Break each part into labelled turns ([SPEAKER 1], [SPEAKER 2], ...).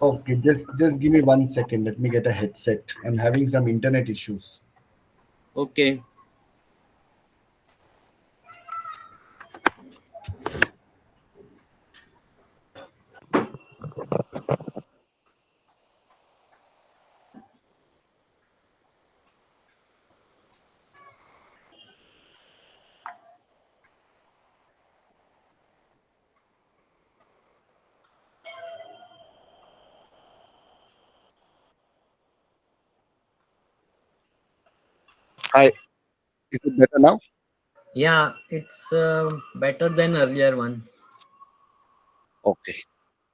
[SPEAKER 1] Okay, just give me 1 second. Let me get a headset. I'm having some internet issues.
[SPEAKER 2] Okay.
[SPEAKER 3] Hi, is it better now?
[SPEAKER 2] Yeah, it's better than earlier one.
[SPEAKER 3] Okay.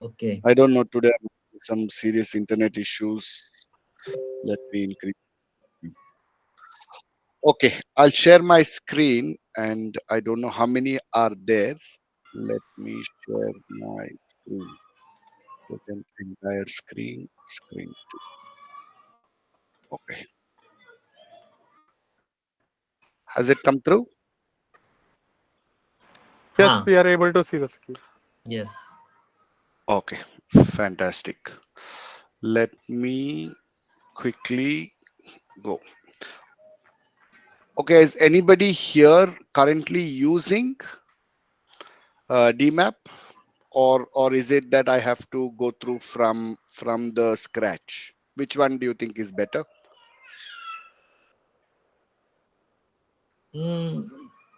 [SPEAKER 2] Okay.
[SPEAKER 3] I don't know, today I'm having some serious internet issues. Let me increase. Okay, I'll share my screen and I don't know how many are there. Let me share my screen. Present entire screen. Screen two. Okay. Has it come through?
[SPEAKER 4] Yes,
[SPEAKER 2] Huh.
[SPEAKER 4] we are able to see the screen.
[SPEAKER 2] Yes.
[SPEAKER 3] Okay. Fantastic. Let me quickly go. Okay, is anybody here currently using DMAP, or is it that I have to go through from the scratch? Which one do you think is better?
[SPEAKER 2] Mm,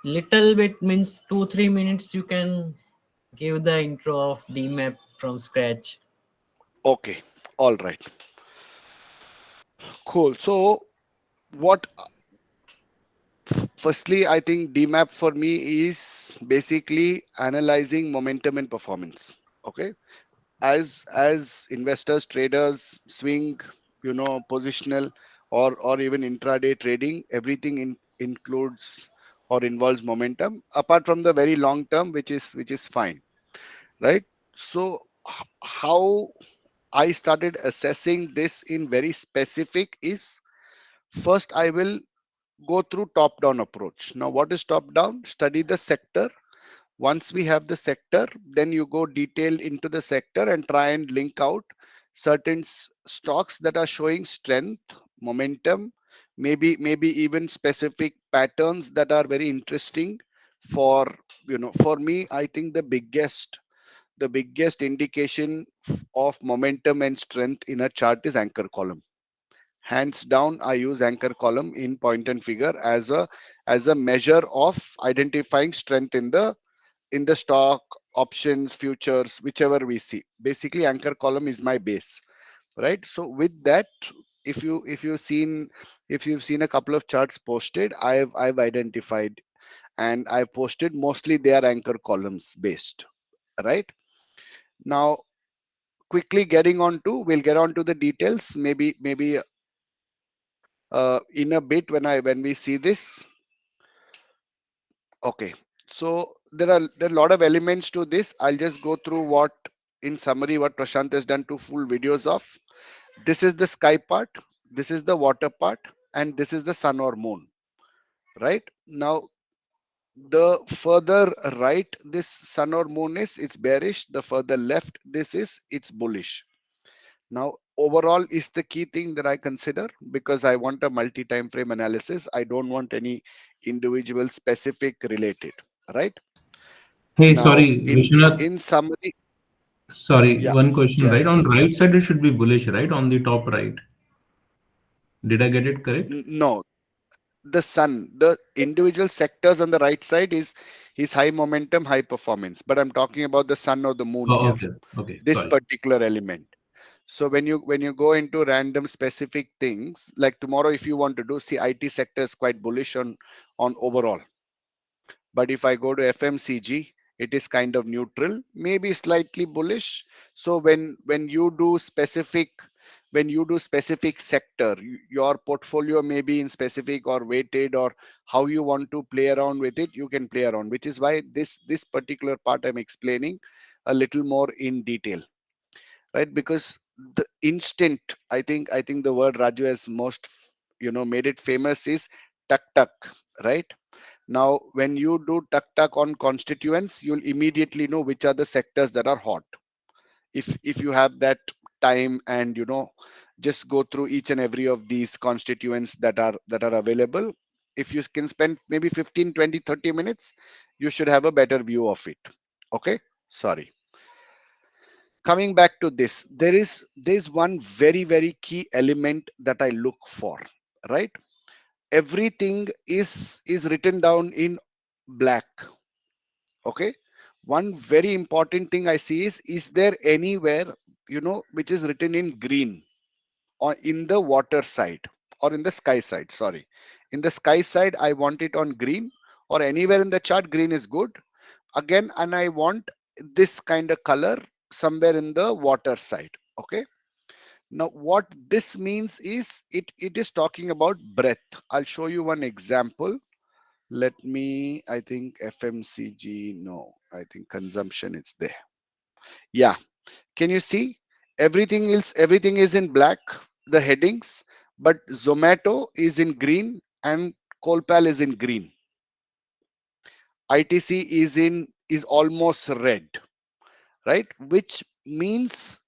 [SPEAKER 2] little bit means 2-3 minutes you can give the intro of DMAP from scratch.
[SPEAKER 3] Okay, all right, cool. So what? Firstly, I think DMAP for me is basically analyzing momentum and performance. Okay, as investors, traders, swing, positional or even intraday trading, everything includes or involves momentum apart from the very long term, which is fine, right? So how I started assessing this in very specific is, first I will go through top down approach. Now what is top down? Study the sector. Once we have the sector, then you go detailed into the sector and try and link out certain stocks that are showing strength, momentum, maybe even specific patterns that are very interesting for, for me. I think the biggest indication of momentum and strength in a chart is anchor column. Hands down, I use anchor column in point and figure as a measure of identifying strength in the stock, options, futures, whichever we see. Basically, anchor column is my base, right? So with that, if you've seen a couple of charts posted, I've identified, and I've posted mostly they are anchor columns based, right? Now, quickly we'll get on to the details, maybe in a bit when we see this. Okay, so there are a lot of elements to this. I'll just go through in summary, what Prashant has done two full videos of. This is the sky part, this is the water part, and this is the sun or moon. Right now, the further right this sun or moon is, it's bearish. The further left this is, it's bullish. Now, overall is the key thing that I consider, because I want a multi-time frame analysis. I don't want any individual specific related, right?
[SPEAKER 5] Hey,
[SPEAKER 3] Now,
[SPEAKER 5] sorry,
[SPEAKER 3] in
[SPEAKER 5] Vishwanath.
[SPEAKER 3] in summary,
[SPEAKER 5] Sorry,
[SPEAKER 3] yeah,
[SPEAKER 5] one question,
[SPEAKER 3] yeah,
[SPEAKER 5] right?
[SPEAKER 3] yeah.
[SPEAKER 5] On right side, it should be bullish, right? On the top right. Did I get it correct?
[SPEAKER 3] No, the sun, the individual sectors on the right side is high momentum, high performance. But I'm talking about the sun or the moon
[SPEAKER 5] Oh,
[SPEAKER 3] here,
[SPEAKER 5] okay. Okay,
[SPEAKER 3] this
[SPEAKER 5] sorry.
[SPEAKER 3] particular element. So when you go into random specific things, like tomorrow, if you want to do, see, IT sector is quite bullish on overall. But if I go to FMCG, it is kind of neutral, maybe slightly bullish. So when you do specific sector, your portfolio may be in specific or weighted, or how you want to play around with it, you can play around, which is why this particular part I'm explaining a little more in detail, right? Because the instant, I think the word Raju has most made it famous is tuck tuck, right? Now, when you do tuck tuck on constituents, you'll immediately know which are the sectors that are hot. If you have that time and just go through each and every of these constituents that are available. If you can spend maybe 15, 20, 30 minutes, you should have a better view of it. Okay, sorry. Coming back to this, there's one very very key element that I look for, right? Everything is written down in black. Okay, one very important thing I see is there anywhere which is written in green, or in the water side, or in the sky side, sorry. In the sky side I want it on green, or anywhere in the chart green is good again, and I want this kind of color somewhere in the water side. Okay, now what this means is it is talking about breadth. I'll show you one example. Let me, I think FMCG, no, I think consumption is there. Yeah, can you see everything is in black, the headings, but Zomato is in green and Colpal is in green. ITC is almost red, right? Which means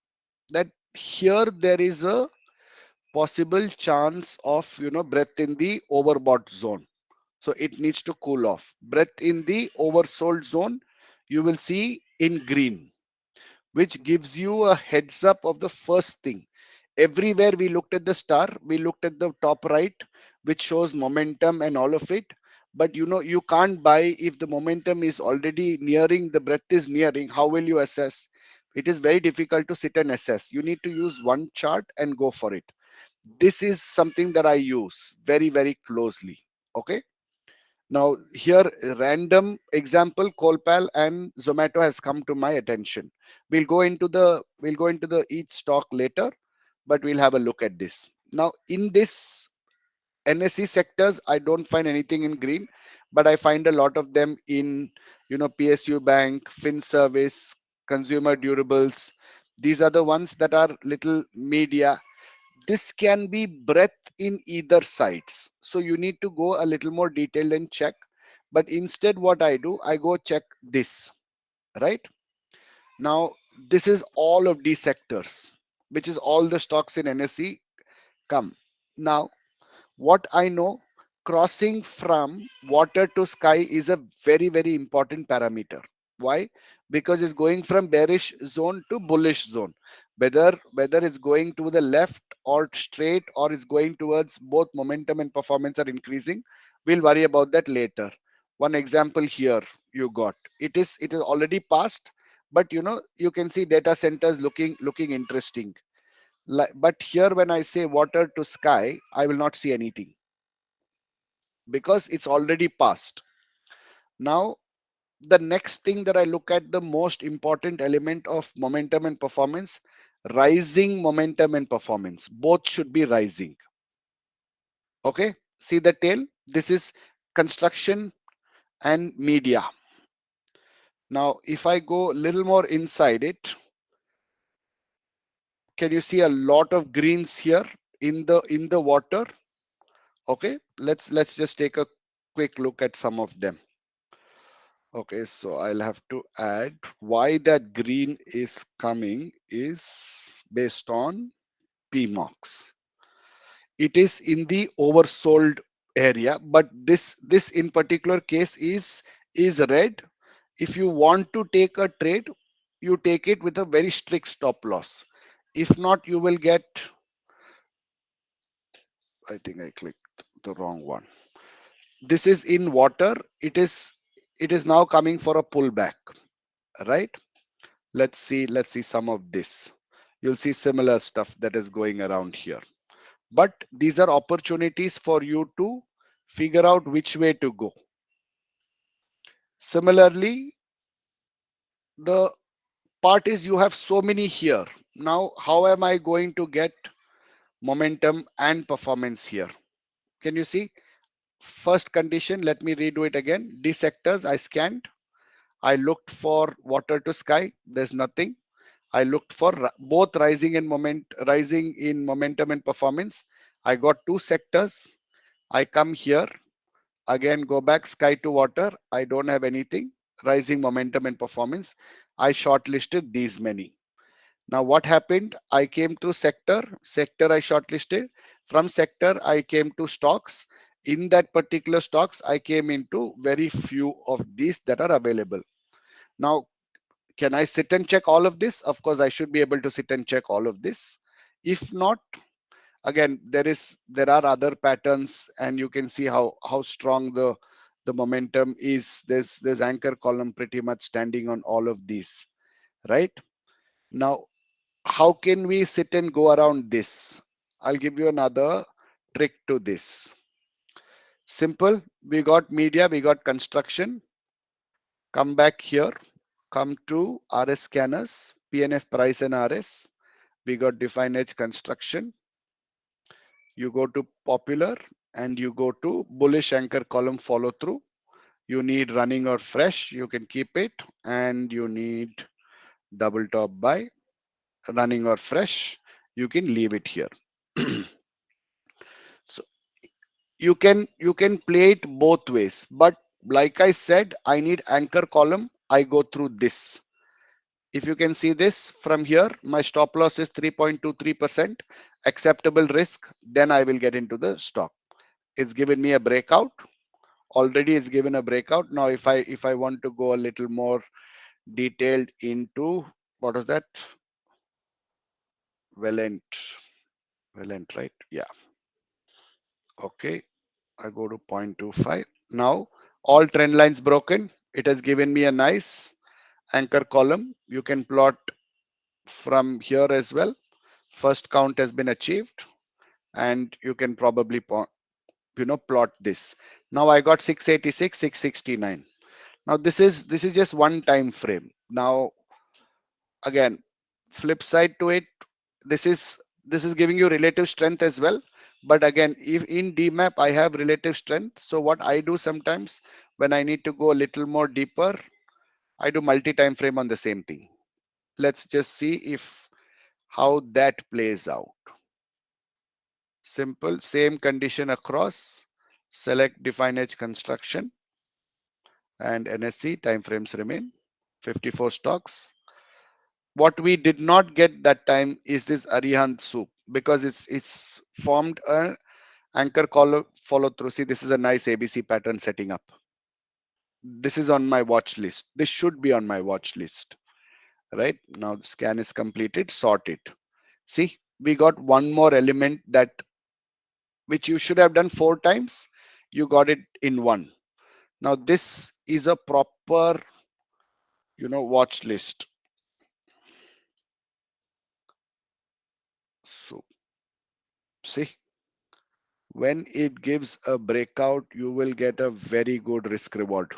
[SPEAKER 3] that here there is a possible chance of breadth in the overbought zone. So it needs to cool off. Breadth in the oversold zone, you will see in green, which gives you a heads up of the first thing. Everywhere we looked at the star, we looked at the top right, which shows momentum and all of it. But you can't buy if the momentum is already nearing, the breadth is nearing. How will you assess? It is very difficult to sit and assess. You need to use one chart and go for it. This is something that I use very, very closely. Okay. Now here, random example, Colpal and Zomato has come to my attention. We'll go into the each stock later, but we'll have a look at this. Now in this NSE sectors, I don't find anything in green, but I find a lot of them in PSU Bank, FinService, Consumer Durables. These are the ones that are little media. This can be breadth in either sides, so you need to go a little more detailed and check. But instead what I do, I go check this, right? Now this is all of these sectors, which is all the stocks in NSE come. Now what I know, crossing from water to sky is a very very important parameter. Why? Because it's going from bearish zone to bullish zone. Whether it's going to the left or straight, or it's going towards both momentum and performance are increasing, we'll worry about that later. One example here, you got it is already passed, but you can see data centers looking interesting. But here when I say water to sky, I will not see anything because it's already passed. Now the next thing that I look at, the most important element of momentum and performance, rising momentum and performance, both should be rising. Okay, see the tail, this is construction and media. Now if I go a little more inside it, can you see a lot of greens here in the water? Okay, let's just take a quick look at some of them. Okay, so I'll have to add why that green is coming is based on PMOX. It is in the oversold area, but this in particular case is red. If you want to take a trade, you take it with a very strict stop loss. If not, you will get, I think I clicked the wrong one. This is in water. It is now coming for a pullback, right? Let's see some of this. You'll see similar stuff that is going around here, but these are opportunities for you to figure out which way to go. Similarly, the part is you have so many here. Now how am I going to get momentum and performance here? Can you see? First condition, let me redo it again. These sectors I scanned, I looked for water to sky, there's nothing. I looked for both rising in momentum and performance. I got two sectors. I come here again, go back sky to water. I don't have anything. Rising momentum and performance. I shortlisted these many. Now what happened? I came to sector I shortlisted. From sector I came to stocks. In that particular stocks I came into very few of these that are available. Now can I sit and check all of this? Of course I should be able to sit and check all of this. If not, again there are other patterns, and you can see how strong the momentum is. There's anchor column pretty much standing on all of these, right? Now how can we sit and go around this? I'll give you another trick to this. Simple. We got media, we got construction. Come back here, come to RS scanners, PNF price and RS. We got Definedge construction. You go to popular and you go to bullish anchor column follow through. You need running or fresh, you can keep it, and you need double top buy, running or fresh, you can leave it here. So you can play it both ways, but like I said, I need anchor column, I go through this. If you can see this from here, my stop loss is 3.23%, acceptable risk, then I will get into the stock. It's given me a breakout. Already it's given a breakout. Now if I want to go a little more detailed into, what was that? Valent, right? Yeah. Okay. I go to 0.25. Now all trend lines broken. It has given me a nice anchor column. You can plot from here as well. First count has been achieved, and you can probably plot this. Now I got 686, 669. Now this is just one time frame. Now again, flip side to it, this is giving you relative strength as well. But again, if in DMAP I have relative strength, so what I do sometimes when I need to go a little more deeper, I do multi-time frame on the same thing. Let's just see if how that plays out. Simple, same condition across. Select define edge construction and NSC timeframes remain 54 stocks. What we did not get that time is this Arihant soup, because it's formed a anchor column follow through. See, this is a nice ABC pattern setting up. This is on my watch list. This should be on my watch list. Right now, the scan is completed. Sort it. See, we got one more element that which you should have done 4 times. You got it in one. Now this is a proper, watch list. So see, when it gives a breakout, you will get a very good risk reward.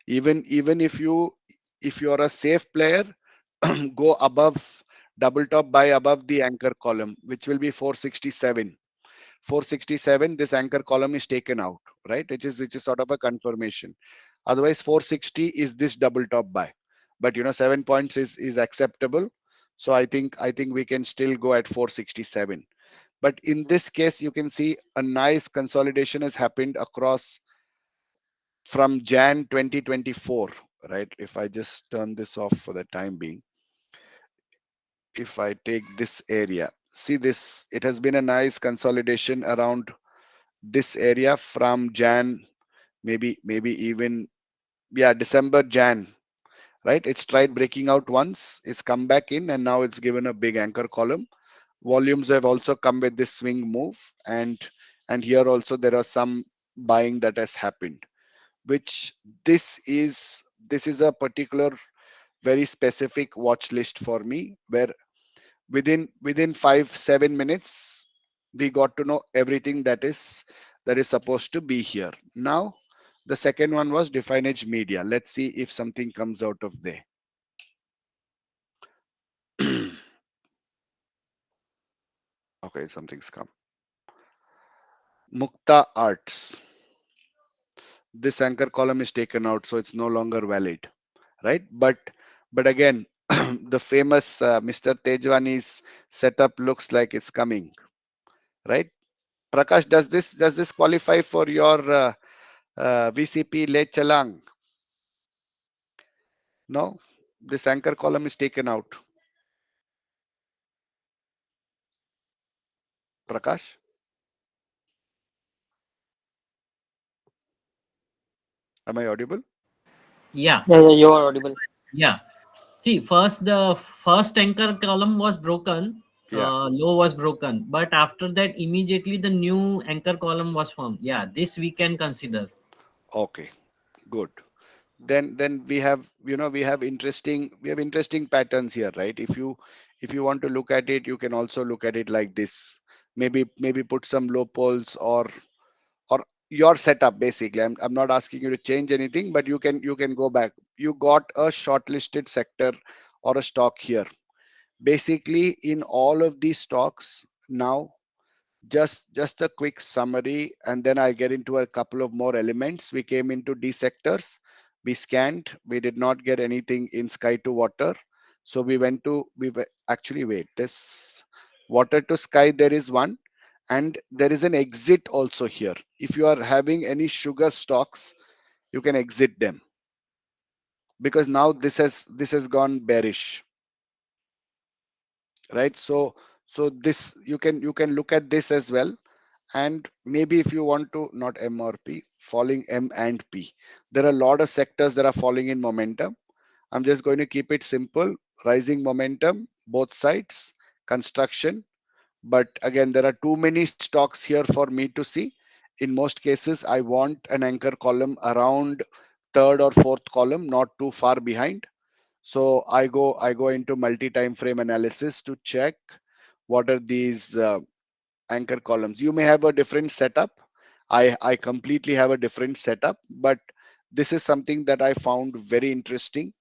[SPEAKER 3] Even if you're a safe player, go above double top buy above the anchor column, which will be 467. 467, this anchor column is taken out, right? Which is sort of a confirmation. Otherwise 460 is this double top buy, but 7 points is acceptable. So I think we can still go at 467. But in this case, you can see a nice consolidation has happened across from Jan 2024, right? If I just turn this off for the time being, if I take this area, see this, it has been a nice consolidation around this area from Jan, maybe even, yeah, December, Jan, right? It's tried breaking out once, it's come back in, and now it's given a big anchor column. Volumes have also come with this swing move, and here also there are some buying that has happened, which this is a particular very specific watch list for me, where within 5-7 minutes we got to know everything that is supposed to be here. Now the second one was Definedge media. Let's see if something comes out of there. Okay, something's come. Mukta Arts, this anchor column is taken out, so it's no longer valid, right? But again, the famous Mr. Tejwani's setup looks like it's coming, right? Prakash, does this qualify for your VCP Le Chalang? No, this anchor column is taken out. Prakash, am I audible?
[SPEAKER 2] Yeah,
[SPEAKER 4] Yeah, yeah, you are audible.
[SPEAKER 2] yeah. See, first the first anchor column was broken,
[SPEAKER 3] Yeah.
[SPEAKER 2] low was broken, but after that immediately the new anchor column was formed. Yeah, this we can consider.
[SPEAKER 3] Okay. Good. Then we have, we have interesting patterns here, right? If you want to look at it, you can also look at it like this. Maybe put some low poles, or your setup. Basically, I'm not asking you to change anything, but you can go back. You got a shortlisted sector or a stock here. Basically, in all of these stocks now, just a quick summary, and then I'll get into a couple of more elements. We came into D sectors, we scanned, we did not get anything in sky to water. So actually, wait, this water to sky, there is one, and there is an exit also here. If you are having any sugar stocks, you can exit them, because now this has gone bearish, right? So this, you can look at this as well. And maybe if you want to, not M or P, falling M and P, there are a lot of sectors that are falling in momentum. I'm just going to keep it simple: rising momentum, both sides, construction. But again, there are too many stocks here for me to see. In most cases, I want an anchor column around third or fourth column, not too far behind. So I go into multi-time frame analysis to check what are these anchor columns. You may have a different setup. I completely have a different setup, but this is something that I found very interesting.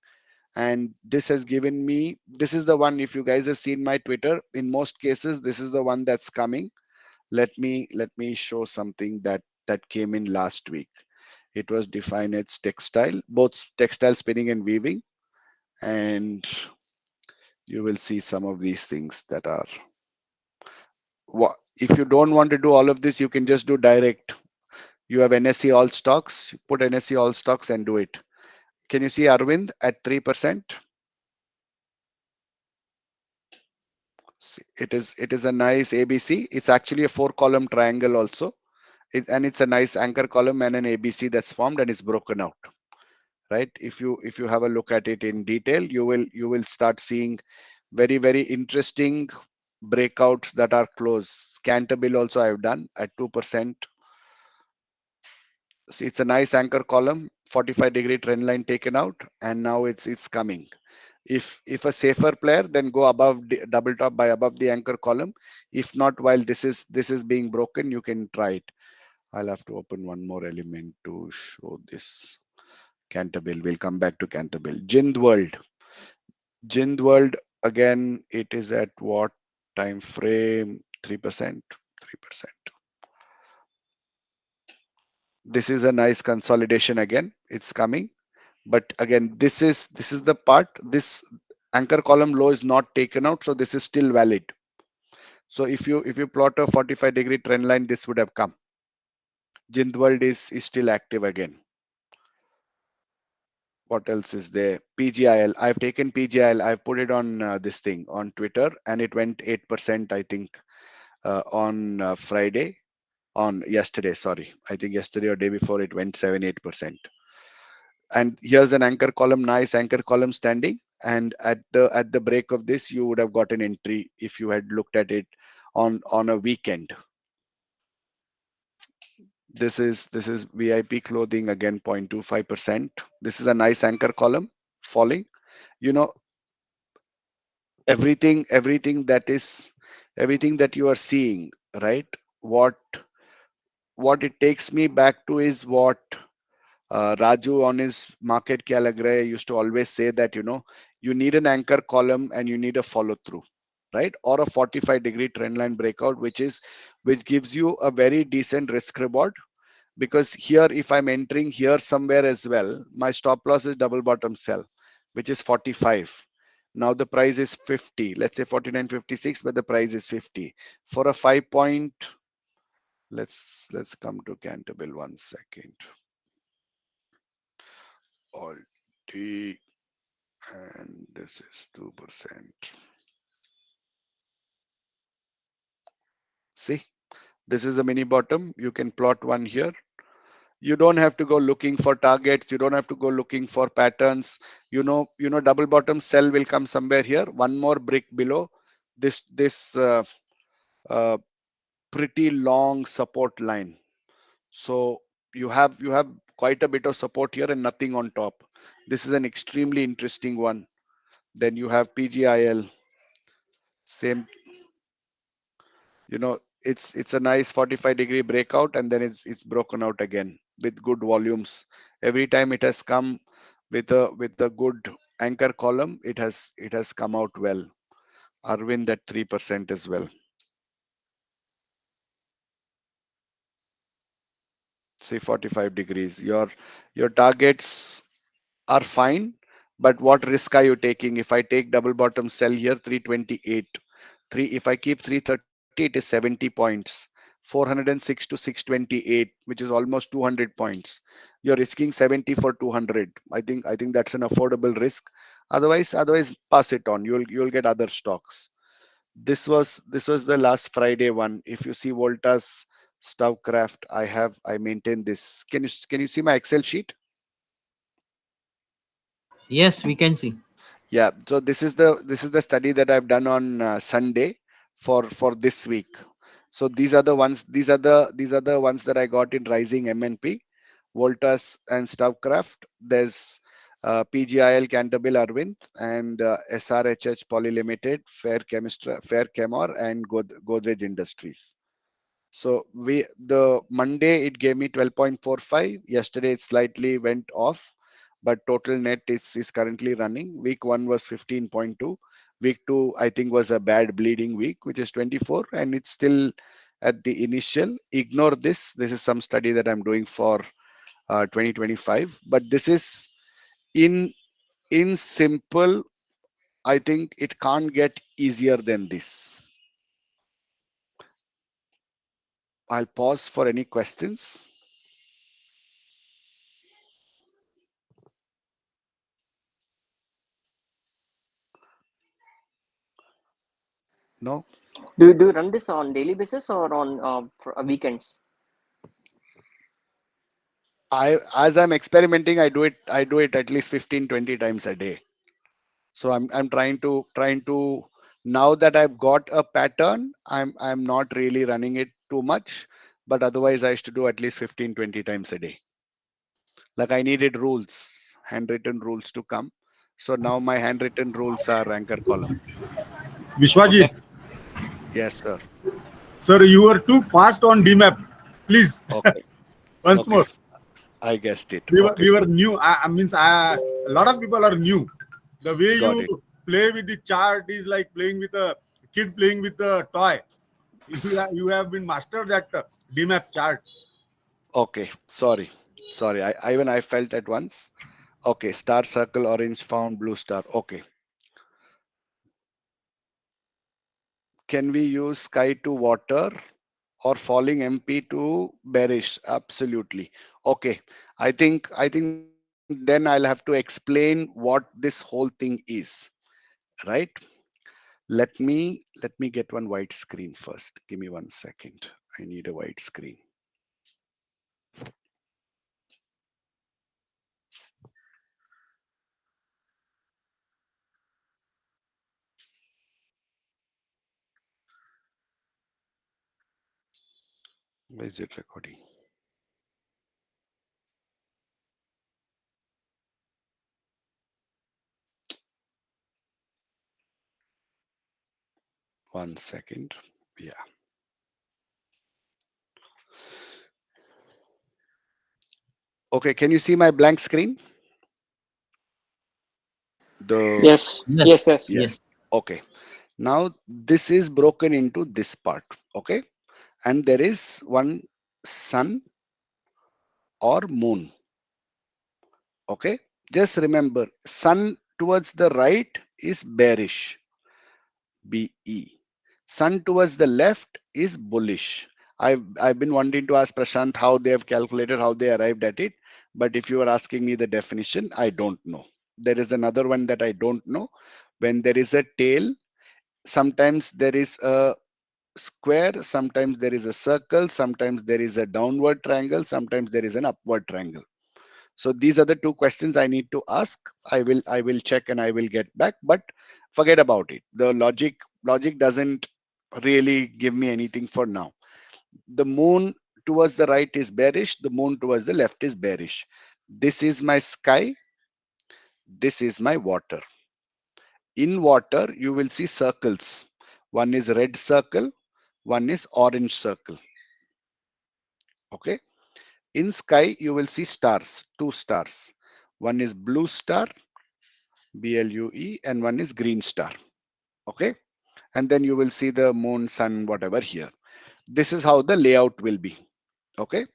[SPEAKER 3] And this has given me, this is the one, if you guys have seen my Twitter, in most cases, this is the one that's coming. Let me show something that came in last week. It was defined as textile, both textile spinning and weaving. And you will see some of these things that are, if you don't want to do all of this, you can just do direct. You have NSE all stocks, put NSE all stocks and do it. Can you see Arvind at 3%? It is a nice ABC. It's actually a 4 column triangle also. And it's a nice anchor column and an ABC that's formed, and it's broken out. Right? If you have a look at it in detail, you will start seeing very interesting breakouts that are close. Canterbill also I've done at 2%. See, it's a nice anchor column, 45-degree trend line taken out, and now it's coming. If a safer player, then go above double top by above the anchor column. If not, while this is being broken, you can try it. I'll have to open one more element to show this. Canterbill. We'll come back to Canterbill. Jind World. Jind World, again, it is at what time frame? 3%. 3%. This is a nice consolidation again. It's coming. But again, this is the part. This anchor column low is not taken out, so this is still valid. So if you plot a 45-degree trend line, this would have come. Jindwald is still active again. What else is there? PGIL. I've taken PGIL. I've put it on this thing on Twitter, and it went 8%, I think, on Friday. On yesterday, sorry. I think yesterday or day before, it went 7-8%. And here's an anchor column, nice anchor column standing. And at the break of this, you would have got an entry if you had looked at it on a weekend. This is VIP clothing, again, 0.25%. This is a nice anchor column falling. You know, everything that you are seeing, right? What it takes me back to is what Raju on his market calibre used to always say, that you need an anchor column and you need a follow through, right? Or a 45-degree trend line breakout, which gives you a very decent risk reward. Because here, if I'm entering here somewhere as well, my stop loss is double bottom sell, which is 45. Now the price is 50. Let's say 49.56, but the price is 50 for a 5 point. Let's come to Canterbill 1 second. Alt T, and this is 2%. See, this is a mini bottom. You can plot one here. You don't have to go looking for targets. You don't have to go looking for patterns. Double bottom sell will come somewhere here. One more brick below this uh, pretty long support line. So you have quite a bit of support here and nothing on top. This is an extremely interesting one. Then you have PGIL, same, it's a nice 45-degree breakout, and then it's broken out again with good volumes. Every time it has come with a good anchor column, it has come out well. Arvind at 3% as well. See, 45 degrees. Your targets are fine, but what risk are you taking? If I take double bottom sell here, 328. If I keep 330, it is 70 points. 406 to 628, which is almost 200 points. You're risking 70 for 200. I think that's an affordable risk. Otherwise, pass it on. You'll get other stocks. This was the last Friday one. If you see Volta's Stovecraft, I maintain this. Can you see my Excel sheet?
[SPEAKER 2] Yes, we can see.
[SPEAKER 3] Yeah, so this is the study that I've done on Sunday for this week. So these are the ones that I got in Rising MNP, Voltas and Stovecraft. There's PGIL, Canterville, Arvind, and SRHH Poly Limited, Fair Chemor, and Godrej Industries. So the Monday it gave me 12.45. Yesterday it slightly went off, but total net is currently running. Week one was 15.2. Week two I think was a bad bleeding week, which is 24, and it's still at the initial. Ignore this. This is some study that I'm doing for 2025, but this is in in simple. I think it can't get easier than this. I'll pause for any questions. No.
[SPEAKER 4] Do you run this on daily basis or on weekends?
[SPEAKER 3] As I'm experimenting, I do it at least 15-20 times a day. So I'm trying to now that I've got a pattern, I'm not really running it too much, but otherwise I used to do at least 15-20 times a day. Like I needed rules, handwritten rules to come. So now my handwritten rules are anchor column.
[SPEAKER 6] Vishwajit,
[SPEAKER 3] Okay. Yes, sir.
[SPEAKER 6] sir, you were too fast on DMAP. Please,
[SPEAKER 3] Okay.
[SPEAKER 6] once
[SPEAKER 3] Okay.
[SPEAKER 6] more.
[SPEAKER 3] I guessed it.
[SPEAKER 6] We were,
[SPEAKER 3] Okay.
[SPEAKER 6] we were new. A lot of people are new. The way
[SPEAKER 3] Got
[SPEAKER 6] you
[SPEAKER 3] it.
[SPEAKER 6] play with the chart is like playing with a kid playing with a toy. You have been mastered that DMAP chart.
[SPEAKER 3] Okay. Sorry. Sorry. I felt at once. Okay. Star circle, orange found, blue star. Okay. Can we use sky to water or falling MP to bearish? Absolutely. Okay. I think then I'll have to explain what this whole thing is, right? Let me get one white screen first. Give me 1 second. I need a white screen. Where is it recording? One second. Yeah. Okay. Can you see my blank screen? The
[SPEAKER 4] Yes,
[SPEAKER 2] Yes,
[SPEAKER 4] yes, yes.
[SPEAKER 2] yes.
[SPEAKER 3] Yes. Okay. Now this is broken into this part. Okay. And there is one sun or moon. Okay. Just remember, sun towards the right is bearish, BE. Sun towards the left is bullish. I've been wanting to ask Prashant how they have calculated, how they arrived at it. But if you are asking me the definition, I don't know. There is another one that I don't know. When there is a tail, sometimes there is a square, sometimes there is a circle, sometimes there is a downward triangle, sometimes there is an upward triangle. So these are the two questions I need to ask. I will check and I will get back, but forget about it. The logic doesn't really give me anything for now. The moon towards the right is bearish, the moon towards the left is bearish. This is my sky, this is my water. In water, you will see circles. One is red circle, one is orange circle. Okay. In sky, you will see stars, two stars. One is blue star, BLUE, and one is green star. Okay. And then you will see the moon, sun, whatever here. This is how the layout will be. Okay.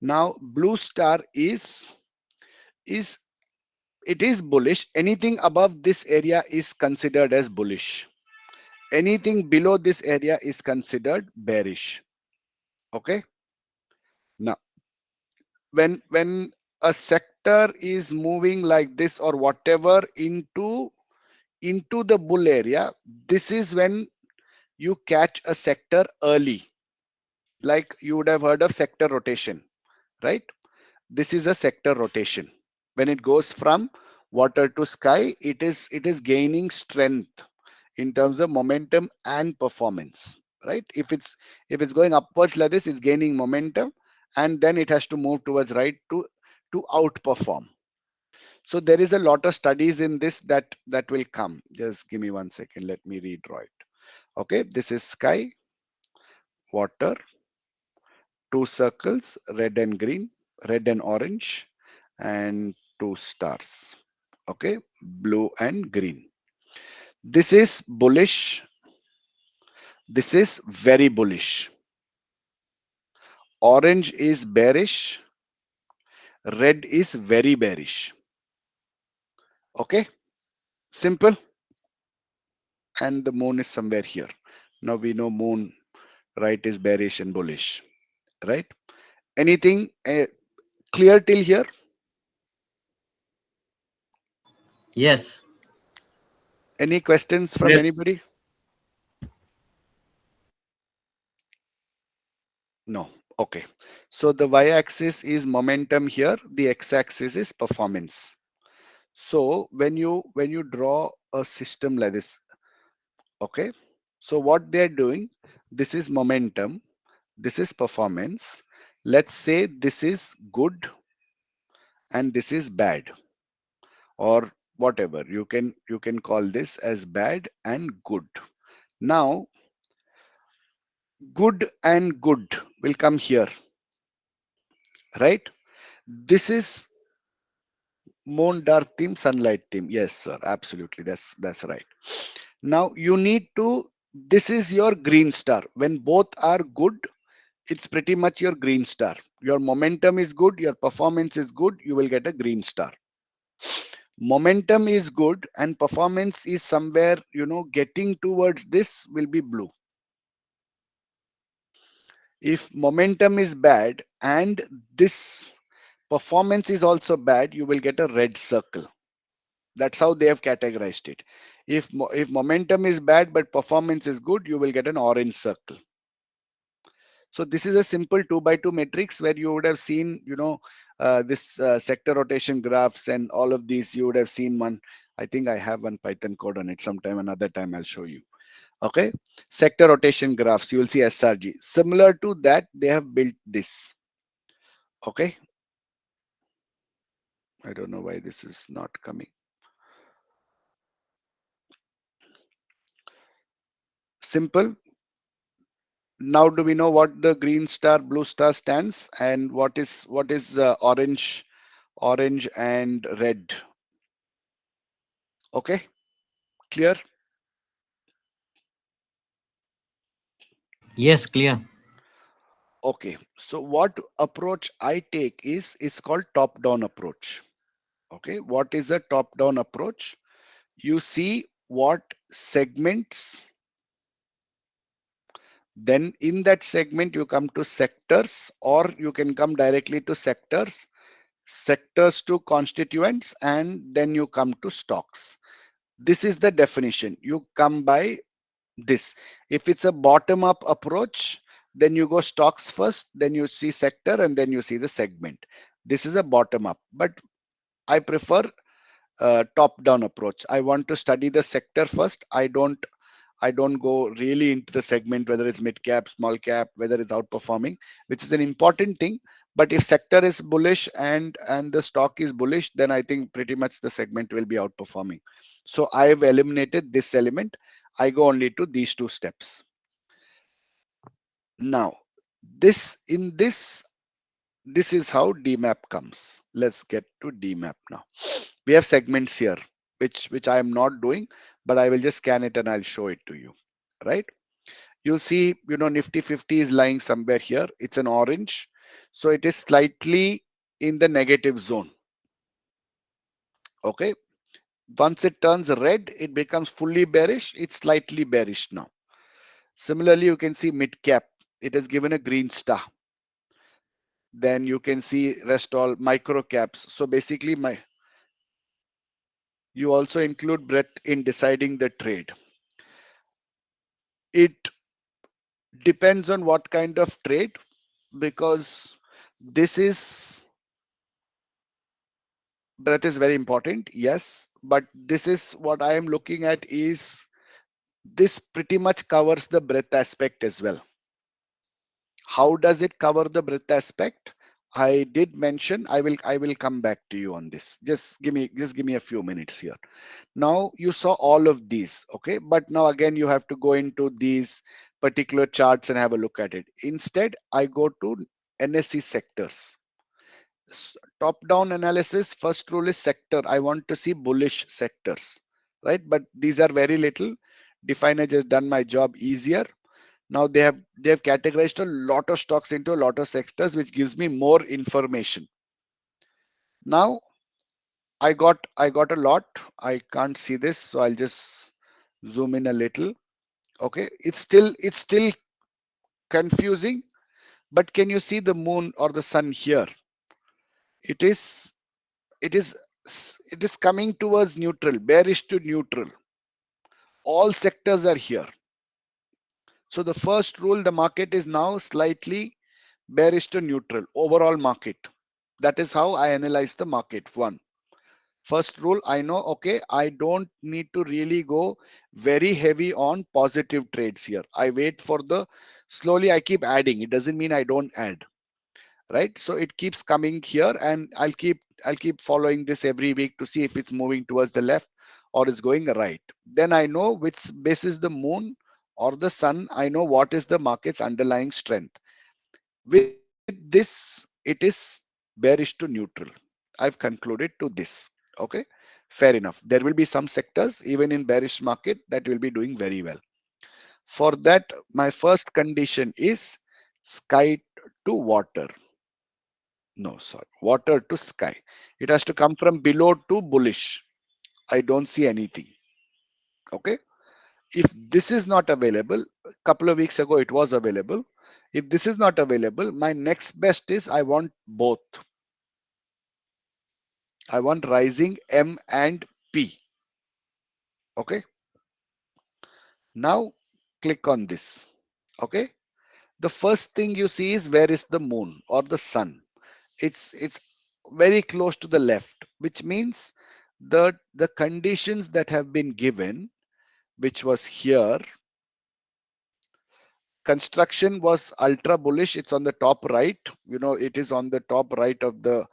[SPEAKER 3] Now, blue star is it is bullish. Anything above this area is considered as bullish. Anything below this area is considered bearish. Okay. Now, when a sector is moving like this or whatever into the bull area, this is when you catch a sector early. Like you would have heard of sector rotation, right? This is a sector rotation. When it goes from water to sky, it is gaining strength in terms of momentum and performance, right? If it's going upwards like this, it's gaining momentum, and then it has to move towards right to outperform. So there is a lot of studies in this that will come. Just give me 1 second. Let me redraw it. Okay, this is sky, water, two circles, red and green, red and orange, and two stars. Okay, blue and green. This is bullish. This is very bullish. Orange is bearish. Red is very bearish. Okay, simple. And the moon is somewhere here. Now we know moon, right, is bearish and bullish, right? Anything clear till here?
[SPEAKER 2] Yes.
[SPEAKER 3] Any questions from
[SPEAKER 5] Yes.
[SPEAKER 3] anybody? No. Okay. So the y-axis is momentum here. The x-axis is performance. So when you draw a system like this, okay. So what they're doing, this is momentum, this is performance. Let's say this is good and this is bad, or whatever. You can call this as bad and good. Now, good and good will come here, right? This is moon dark theme, sunlight theme. Yes, sir, absolutely. That's right. Now you need to. This is your green star. When both are good, it's pretty much your green star. Your momentum is good, your performance is good, you will get a green star. Momentum is good and performance is somewhere, getting towards this will be blue. If momentum is bad and this performance is also bad, you will get a red circle. That's how they have categorized it. If momentum is bad but performance is good, you will get an orange circle. So this is a simple 2x2 matrix where you would have seen, this sector rotation graphs and all of these. You would have seen one. I think I have one Python code on it. Sometime another time I'll show you. Okay, sector rotation graphs. You will see SRG. Similar to that, they have built this. Okay. I don't know why this is not coming. Simple. Now do we know what the green star, blue star stands, and what is orange and red? Okay, clear?
[SPEAKER 2] Yes, clear.
[SPEAKER 3] Okay, so what approach I take is, it's called top down approach. Okay, what is a top down approach? You see what segments, then in that segment you come to sectors, or you can come directly to sectors to constituents, and then you come to stocks. This is the definition. You come by this. If it's a bottom up approach, then you go stocks first, then you see sector, and then you see the segment. This is a bottom up, but I prefer top down approach. I want to study the sector first. I don't go really into the segment, whether it's mid cap, small cap, whether it's outperforming, which is an important thing. But if sector is bullish and the stock is bullish, then I think pretty much the segment will be outperforming. So I have eliminated this element. I go only to these two steps. Now, this is how DMAP comes. Let's get to DMAP now. We have segments here, which I am not doing, but I will just scan it and I'll show it to you. Right? You see, Nifty 50 is lying somewhere here. It's an orange. So it is slightly in the negative zone. Okay. Once it turns red, it becomes fully bearish. It's slightly bearish now. Similarly, you can see mid cap. It has given a green star. Then you can see rest all micro caps. So basically, you also include breadth in deciding the trade. It depends on what kind of trade, because this is breadth is very important, yes, but this is what I am looking at is this pretty much covers the breadth aspect as well. How does it cover the breadth aspect? I did mention, I will come back to you on this. Just give me a few minutes here. Now you saw all of these, okay, but now again you have to go into these particular charts and have a look at it. Instead, I go to NSE sectors. Top down analysis, first rule is sector. I want to see bullish sectors, right? But these are very little. Definedge has done my job easier. Now they have categorized a lot of stocks into a lot of sectors, which gives me more information. Now I got a lot. I can't see this, so I'll just zoom in a little. Okay, it's still confusing, but can you see the moon or the sun here? It is it is it is coming towards neutral, bearish to neutral. All sectors are here. So the first rule, the market is now slightly bearish to neutral, overall market. That is how I analyze the market. First rule, I know, okay, I don't need to really go very heavy on positive trades here. I wait for slowly I keep adding. It doesn't mean I don't add, right? So it keeps coming here, and I'll keep following this every week to see if it's moving towards the left or it's going right. Then I know which basis the moon or the sun. I know what is the market's underlying strength. With this, it is bearish to neutral. I've concluded to this. Okay, fair enough. There will be some sectors, even in bearish market, that will be doing very well. For that, my first condition is sky to water. No, sorry, water to sky. It has to come from below to bullish. I don't see anything. Okay. If this is not available, a couple of weeks ago it was available. If this is not available, my next best is I want both. I want rising M and P. Okay. Now click on this. Okay. The first thing you see is where is the moon or the sun. It's very close to the left, which means the conditions that have been given, which was here, construction was ultra bullish. It's on the top right. It is on the top right of the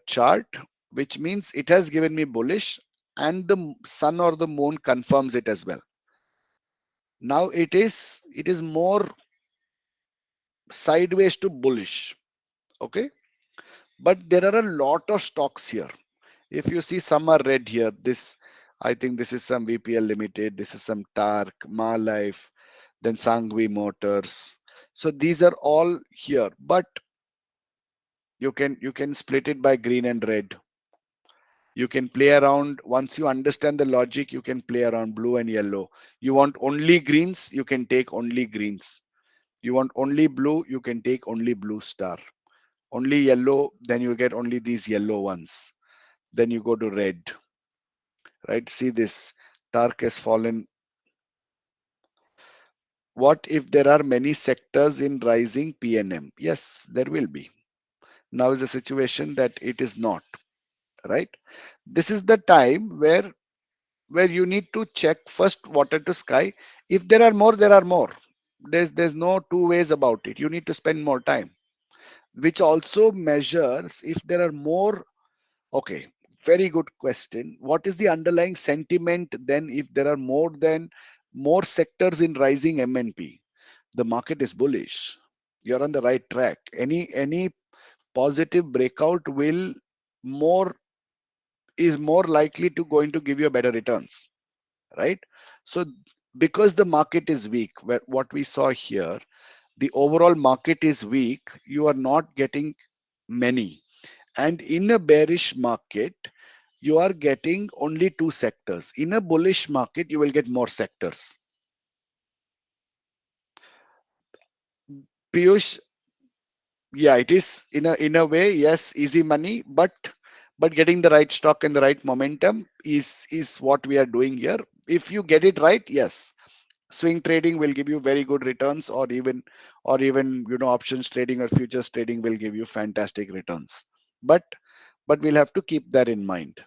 [SPEAKER 3] chart, which means it has given me bullish, and the sun or the moon confirms it as well. Now it is more sideways to bullish. Okay, but there are a lot of stocks here. If you see, some are red here. I think this is some VPL Limited. This is some Tark, Life, then Sangvi Motors. So these are all here, but you can split it by green and red. You can play around. Once you understand the logic, you can play around blue and yellow. You want only greens, you can take only greens. You want only blue, you can take only blue star. Only yellow, then you get only these yellow ones. Then you go to red. Right? See this. Tark has fallen. What if there are many sectors in rising PNM? Yes, there will be. Now is a situation that it is not, right? This is the time where you need to check first water to sky. If there are more, there are more. There's no two ways about it. You need to spend more time, which also measures if there are more. Okay, very good question. What is the underlying sentiment then if there are more sectors in rising MNP? The market is bullish. You're on the right track. Any positive breakout will more is more likely to going to give you better returns, right? So because the market is weak, what we saw here, the overall market is weak, you are not getting many. And in a bearish market, you are getting only two sectors. In a bullish market, you will get more sectors. Piyush, yeah, it is in a way, yes, easy money, but getting the right stock and the right momentum is what we are doing here. If you get it right, yes, swing trading will give you very good returns, or even options trading or futures trading will give you fantastic returns. But we'll have to keep that in mind.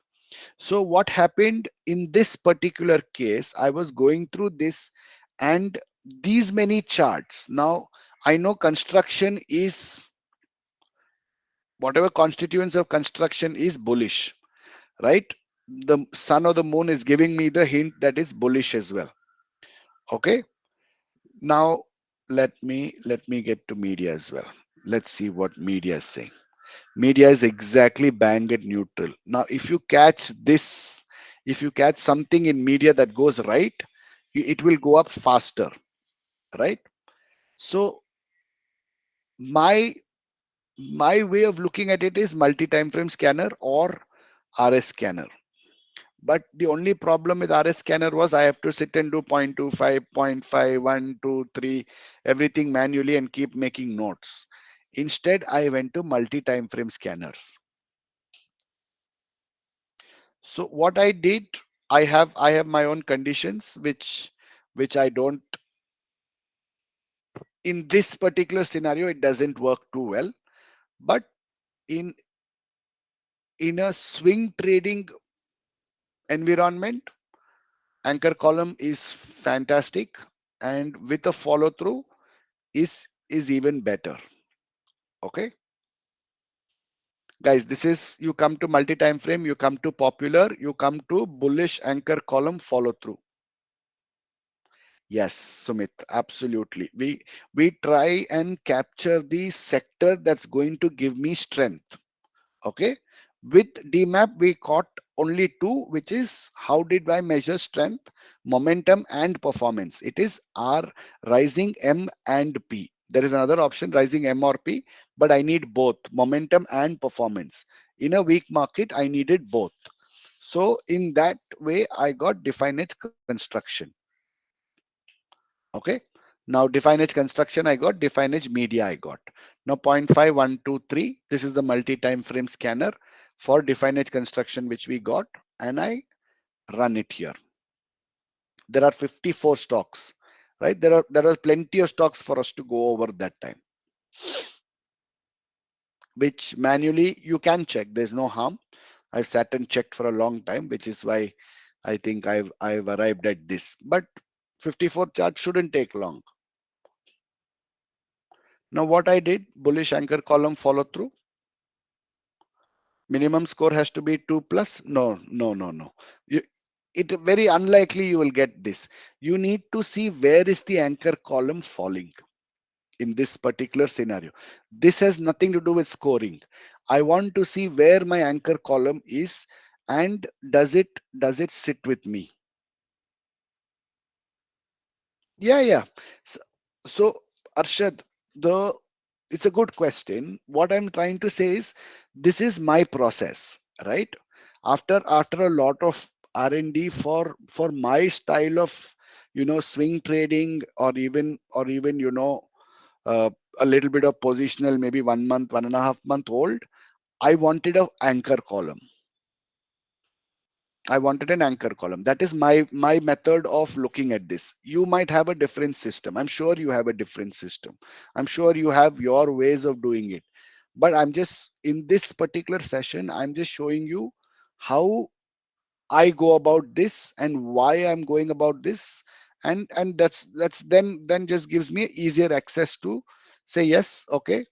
[SPEAKER 3] So what happened in this particular case, I was going through this and these many charts. Now I know construction is, whatever constituents of construction is bullish, right? The sun or the moon is giving me the hint that is bullish as well. Okay. Now let me get to media as well. Let's see what media is saying. Media is exactly bang at neutral. Now if you catch this, if you catch something in media that goes right, it will go up faster, right? So my my way of looking at it is multi-time frame scanner or RS scanner. But the only problem with RS scanner was I have to sit and do 0.25, 0.5, 1, 2, 3, everything manually and keep making notes. Instead, I went to multi-time frame scanners. So what I did, I have my own conditions which I don't, in this particular scenario it doesn't work too well. But in in a swing trading environment, anchor column is fantastic, and with a follow through is even better. Okay, guys, this is, you come to multi-time frame, you come to popular, you come to bullish anchor column follow through. Yes, Sumit, absolutely. We try and capture the sector that's going to give me strength. Okay. With DMAP, we caught only two, which is how did I measure strength, momentum, and performance. It is R, rising M and P. There is another option, rising M or P, but I need both momentum and performance. In a weak market, I needed both. So in that way, I got Definedge construction. Okay. Now Definedge construction, I got Definedge media, I got. Now 0.5, 1, 2, 3. This is the multi-time frame scanner for Definedge construction, which we got, and I run it here. There are 54 stocks, right? There are plenty of stocks for us to go over that time, which manually you can check. There's no harm. I've sat and checked for a long time, which is why I think I've arrived at this. But 54 chart shouldn't take long. Now what I did, bullish anchor column follow through. Minimum score has to be 2 plus. No, no, no, no. It very unlikely you will get this. You need to see where is the anchor column falling in this particular scenario. This has nothing to do with scoring. I want to see where my anchor column is and does it sit with me? Yeah. So, so Arshad, the it's a good question. What I'm trying to say is this is my process, right? After a lot of R&D for my style of swing trading, or even uh, a little bit of positional, maybe 1 month, 1.5 month old. I wanted a anchor column. I wanted an anchor column. That is my method of looking at this. You might have a different system. I'm sure you have a different system. I'm sure you have your ways of doing it. But I'm just in this particular session, I'm just showing you how I go about this and why I'm going about this. And that's then just gives me easier access to say yes, okay,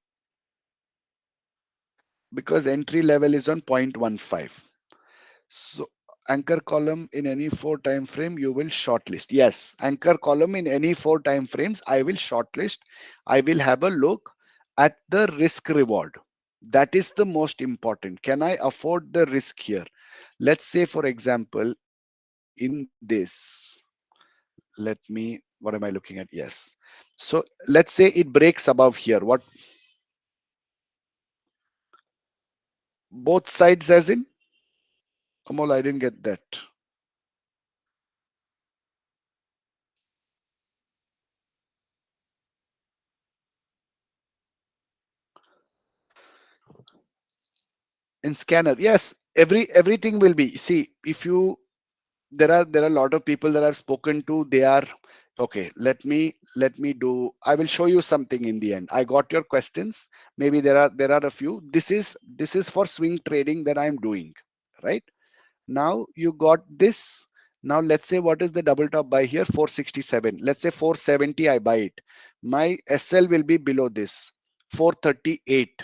[SPEAKER 3] because entry level is on 0.15. So anchor column in any four time frame, you will shortlist. Yes, anchor column in any four time frames, I will shortlist. I will have a look at the risk reward. That is the most important. Can I afford the risk here? Let's say, for example, in this, let me, what am I looking at? Yes. So let's say it breaks above here. What, both sides as in? Amol, I didn't get that. In scanner, yes, everything will be. See, if you, there are a lot of people that I've spoken to. They are okay. Let me do. I will show you something in the end. I got your questions. Maybe there are a few. This is for swing trading that I'm doing. Right now, you got this. Now let's say what is the double top buy here? 467. Let's say 470. I buy it. My SL will be below this 438.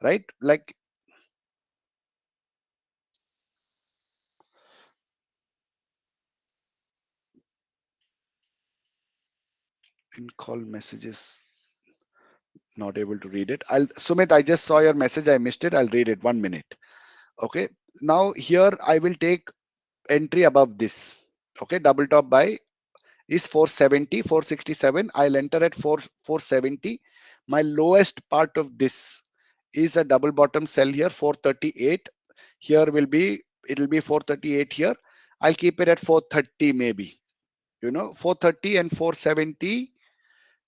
[SPEAKER 3] Right? Like in call messages. Not able to read it. I'll Sumit, I just saw your message. I missed it. I'll read it. 1 minute. Okay. Now here I will take entry above this. Okay. Double top buy is 470, 467. I'll enter at 470. My lowest part of this is a double bottom sell here, 438. Here will be, it'll be 438 here. I'll keep it at 430 maybe. 430 and 470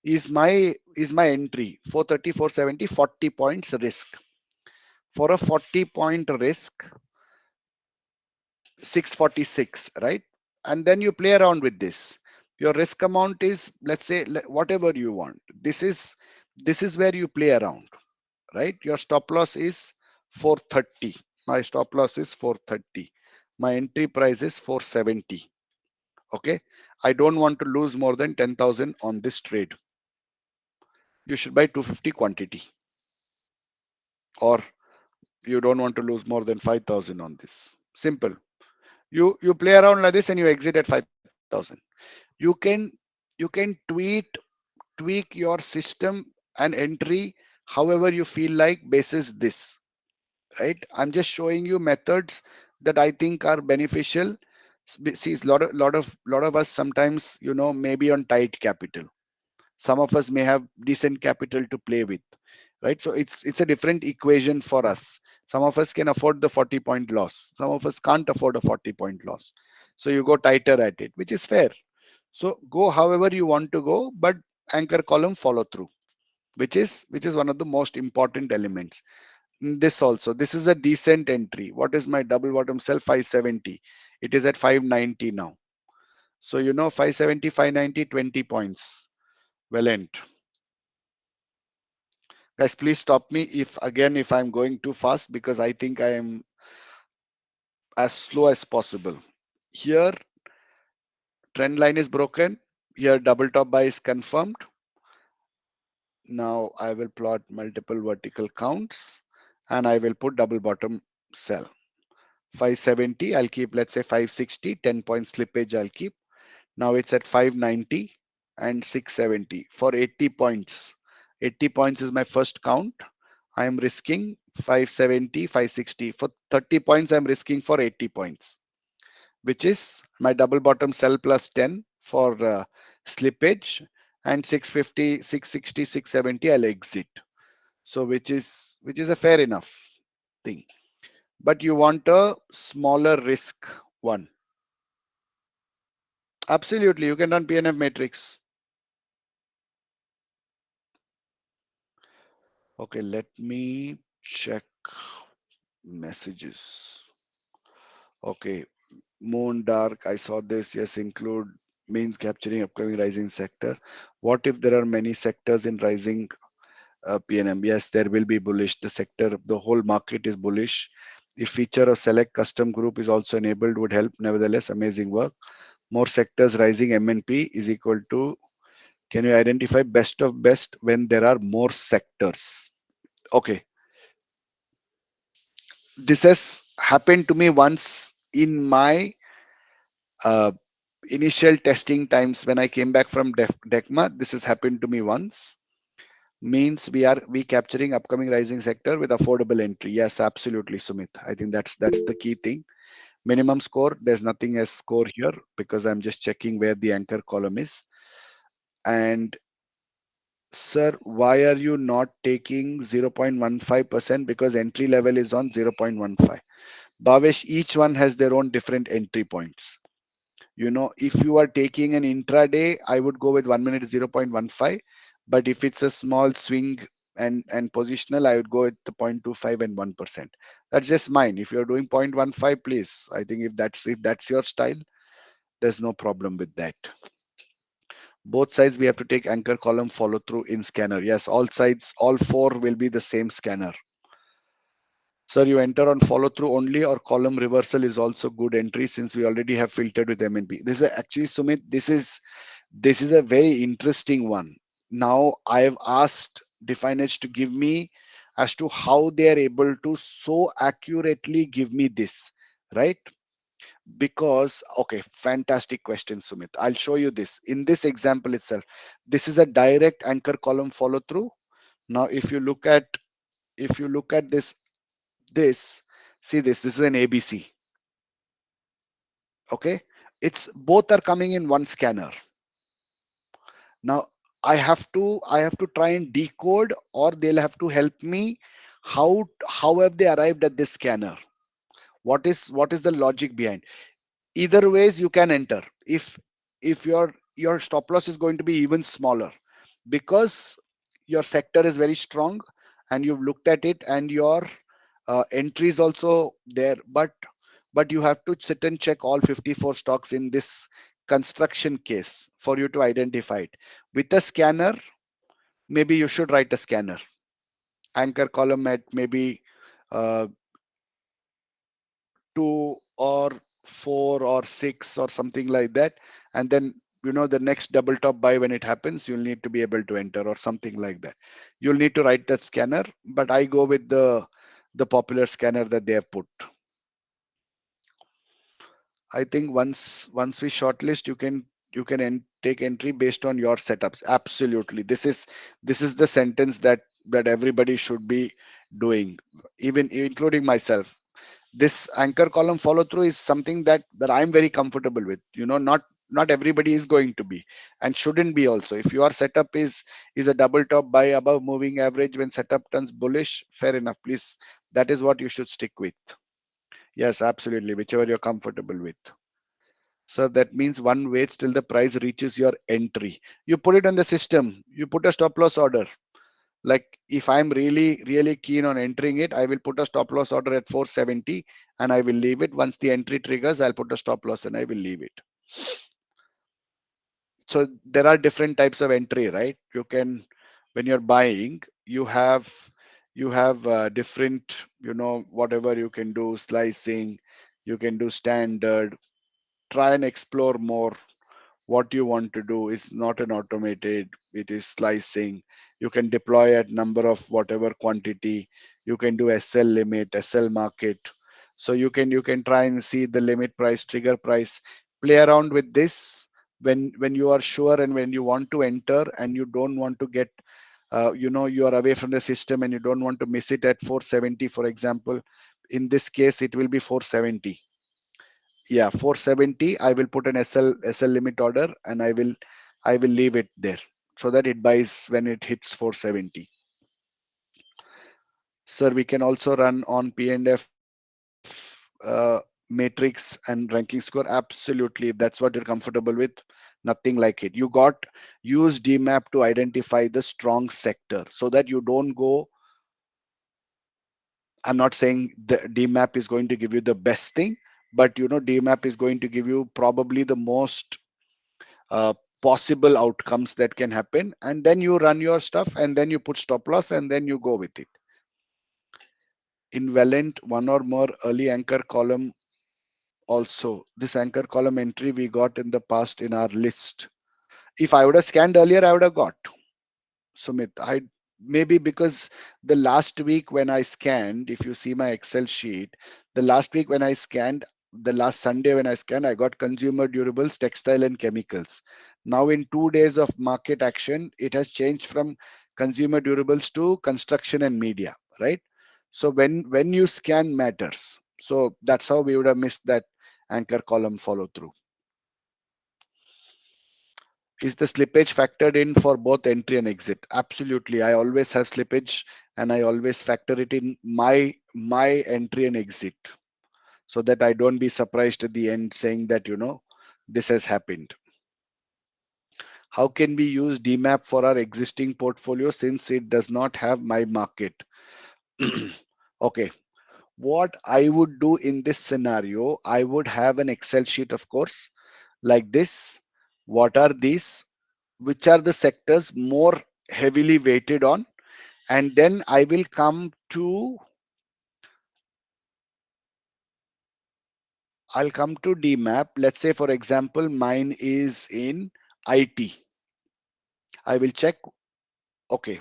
[SPEAKER 3] is my entry. 430, 470, 40 points risk. For a 40 point risk, 646, right? And then you play around with this. Your risk amount is, let's say, whatever you want. This is where you play around, right? Your stop loss is 430. My stop loss is 430. My entry price is 470. Okay. I don't want to lose more than 10,000 on this trade. You should buy 250 quantity, or you don't want to lose more than 5,000 on this. Simple. You play around like this and you exit at 5,000. You can you can tweak your system and entry however you feel like basis this, right? I'm just showing you methods that I think are beneficial. See, lot of us sometimes, maybe on tight capital. Some of us may have decent capital to play with, right? So it's a different equation for us. Some of us can afford the 40-point loss, some of us can't afford a 40-point loss. So you go tighter at it, which is fair. So go however you want to go, but anchor column follow through, which is one of the most important elements. This also, this is a decent entry. What is my double bottom sell? 570. It is at 590 now. So 570, 590, 20 points. Well end. Guys, please stop me if I'm going too fast, because I think I am as slow as possible. Here, trend line is broken. Here, double top buy is confirmed. Now I will plot multiple vertical counts and I will put double bottom sell. 570, I'll keep, let's say 560, 10 point slippage I'll keep. Now it's at 590 and 670 for 80 points. 80 points is my first count. I am risking 570, 560. For 30 points, I'm risking for 80 points, which is my double bottom sell plus 10 for slippage, and 650, 660, 670, I'll exit. So which is a fair enough thing. But you want a smaller risk one. Absolutely, you can run PNF matrix. Okay, let me check messages. Okay, Moon dark. I saw this. Yes, include means capturing upcoming rising sector. What if there are many sectors in rising PNM? Yes, there will be bullish. The sector, the whole market is bullish. If feature of select custom group is also enabled, would help. Nevertheless, amazing work. More sectors rising. MNP is equal to. Can you identify best of best when there are more sectors? Okay, this has happened to me once in my uh, initial testing times when I came back from DECMA. This has happened to me once. Means we capturing upcoming rising sector with affordable entry. Yes, absolutely, Sumit. I think that's the key thing. Minimum score. There's nothing as score here because I'm just checking where the anchor column is. And sir, why are you not taking 0.15%? Because entry level is on 0.15. Bhavesh, each one has their own different entry points. If you are taking an intraday, I would go with 1 minute 0.15. But if it's a small swing and positional, I would go with the 0.25 and 1%. That's just mine. If you're doing 0.15, please. I think if that's your style, there's no problem with that. Both sides we have to take anchor column follow through in scanner. Yes, all sides, all four will be the same scanner. Sir, you enter on follow through only or column reversal is also good entry since we already have filtered with MNP. This is actually, Sumit, this is a very interesting one. Now I've asked Definedge to give me as to how they are able to so accurately give me this, right? Because okay, fantastic question, Sumit. I'll show you this in this example itself. This is a direct anchor column follow through. Now if you look at this, see this is an ABC. Okay, it's both are coming in one scanner. Now I have to try and decode, or they'll have to help me. How have they arrived at this scanner? What is the logic behind? Either ways you can enter. If your stop loss is going to be even smaller because your sector is very strong and you've looked at it and your entry is also there, but you have to sit and check all 54 stocks in this construction case for you to identify it. With a scanner, maybe you should write a scanner anchor column at maybe uh, 2 or 4 or 6 or something like that, and then the next double top buy when it happens, you'll need to be able to enter or something like that. You'll need to write that scanner, but I go with the popular scanner that they have put. I think once we shortlist, you can take entry based on your setups. Absolutely, this is the sentence that everybody should be doing, even including myself. This anchor column follow through is something that I'm very comfortable with. Not everybody is going to be and shouldn't be also. If your setup is a double top buy above moving average when setup turns bullish, fair enough, please. That is what you should stick with. Yes, absolutely, whichever you're comfortable with. So that means one waits till the price reaches your entry. You put it on the system, you put a stop loss order. Like if I'm really really keen on entering it, I will put a stop loss order at 470 and I will leave it. Once the entry triggers, I'll put a stop loss and I will leave it. So there are different types of entry, right? You can, when you're buying, you have different, whatever you can do, slicing, you can do standard. Try and explore more. What you want to do is not an automated, it is slicing. You can deploy at number of whatever quantity. You can do SL limit, SL market. So you can try and see the limit price, trigger price, play around with this when you are sure and when you want to enter and you don't want to get you are away from the system and you don't want to miss it at 470, for example. In this case it will be 470. Yeah, 470. I will put an SL limit order and I will leave it there so that it buys when it hits 470. Sir, we can also run on P&F matrix and ranking score. Absolutely, if that's what you're comfortable with. Nothing like it. Use DMAP to identify the strong sector so that you don't go. I'm not saying the DMAP is going to give you the best thing, but DMAP is going to give you probably the most uh, possible outcomes that can happen, and then you run your stuff, and then you put stop loss, and then you go with it. In Valent, one or more early anchor column also. This anchor column entry we got in the past in our list. If I would have scanned earlier, I would have got. Sumit, I maybe because the last week when I scanned, if you see my Excel sheet, the last week when I scanned, the last Sunday when I scanned, I got consumer durables, textile, and chemicals. Now, in 2 days of market action, it has changed from consumer durables to construction and media, right? So when you scan matters. So that's how we would have missed that anchor column follow through. Is the slippage factored in for both entry and exit? Absolutely. I always have slippage, and I always factor it in my entry and exit, so that I don't be surprised at the end saying that this has happened. How can we use DMAP for our existing portfolio since it does not have my market? Okay. What I would do in this scenario, I would have an Excel sheet, of course, like this. What are these? Which are the sectors more heavily weighted on? And then I will come to DMAP. Let's say, for example, mine is in IT. I will check. Okay,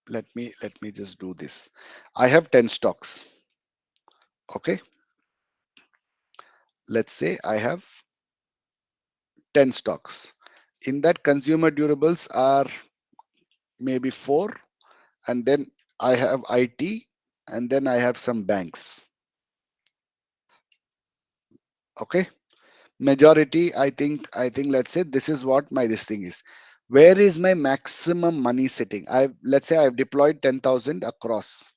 [SPEAKER 3] let me just do this. I have 10 stocks. Okay, let's say I have 10 stocks. In that, consumer durables are maybe 4, and then I have IT, and then I have some banks. Okay, majority, I think let's say this is what my this thing is. Where is my maximum money sitting? Let's say I've deployed 10,000 across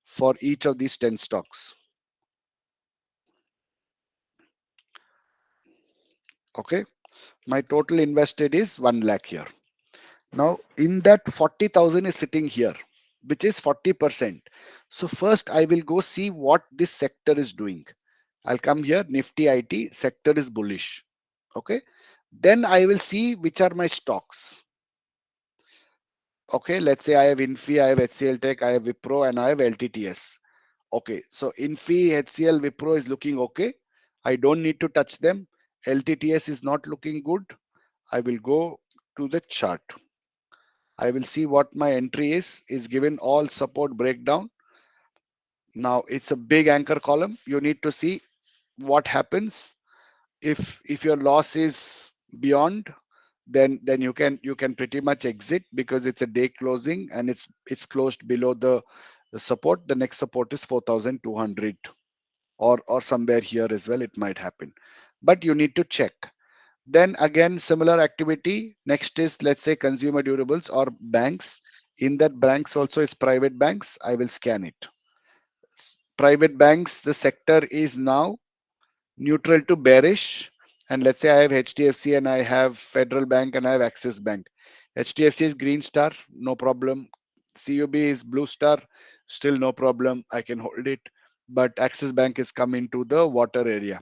[SPEAKER 3] for each of these 10 stocks. Okay, my total invested is 1 lakh here. Now in that, 40,000 is sitting here, which is 40%. So first I will go see what this sector is doing. I'll come here, Nifty IT sector is bullish. Okay, then I will see which are my stocks. Okay, let's say I have Infi, I have HCL Tech, I have Wipro, and I have LTTS. Okay, so Infi, HCL, Wipro is looking okay. I don't need to touch them. LTTS is not looking good. I will go to the chart. I will see what my entry is given all support breakdown. Now it's a big anchor column. You need to see what happens if your loss is beyond, then you can pretty much exit, because it's a day closing and it's closed below the support. The next support is 4,200, or somewhere here as well it might happen, but you need to check. Then again, similar activity. Next is, let's say, consumer durables or banks. In that, banks also is private banks. I will scan it. Private banks, the sector is now neutral to bearish. And let's say I have HDFC, and I have Federal Bank, and I have Axis Bank. HDFC is green star, no problem. CUB is blue star, still no problem. I can hold it. But Axis Bank is come into the water area.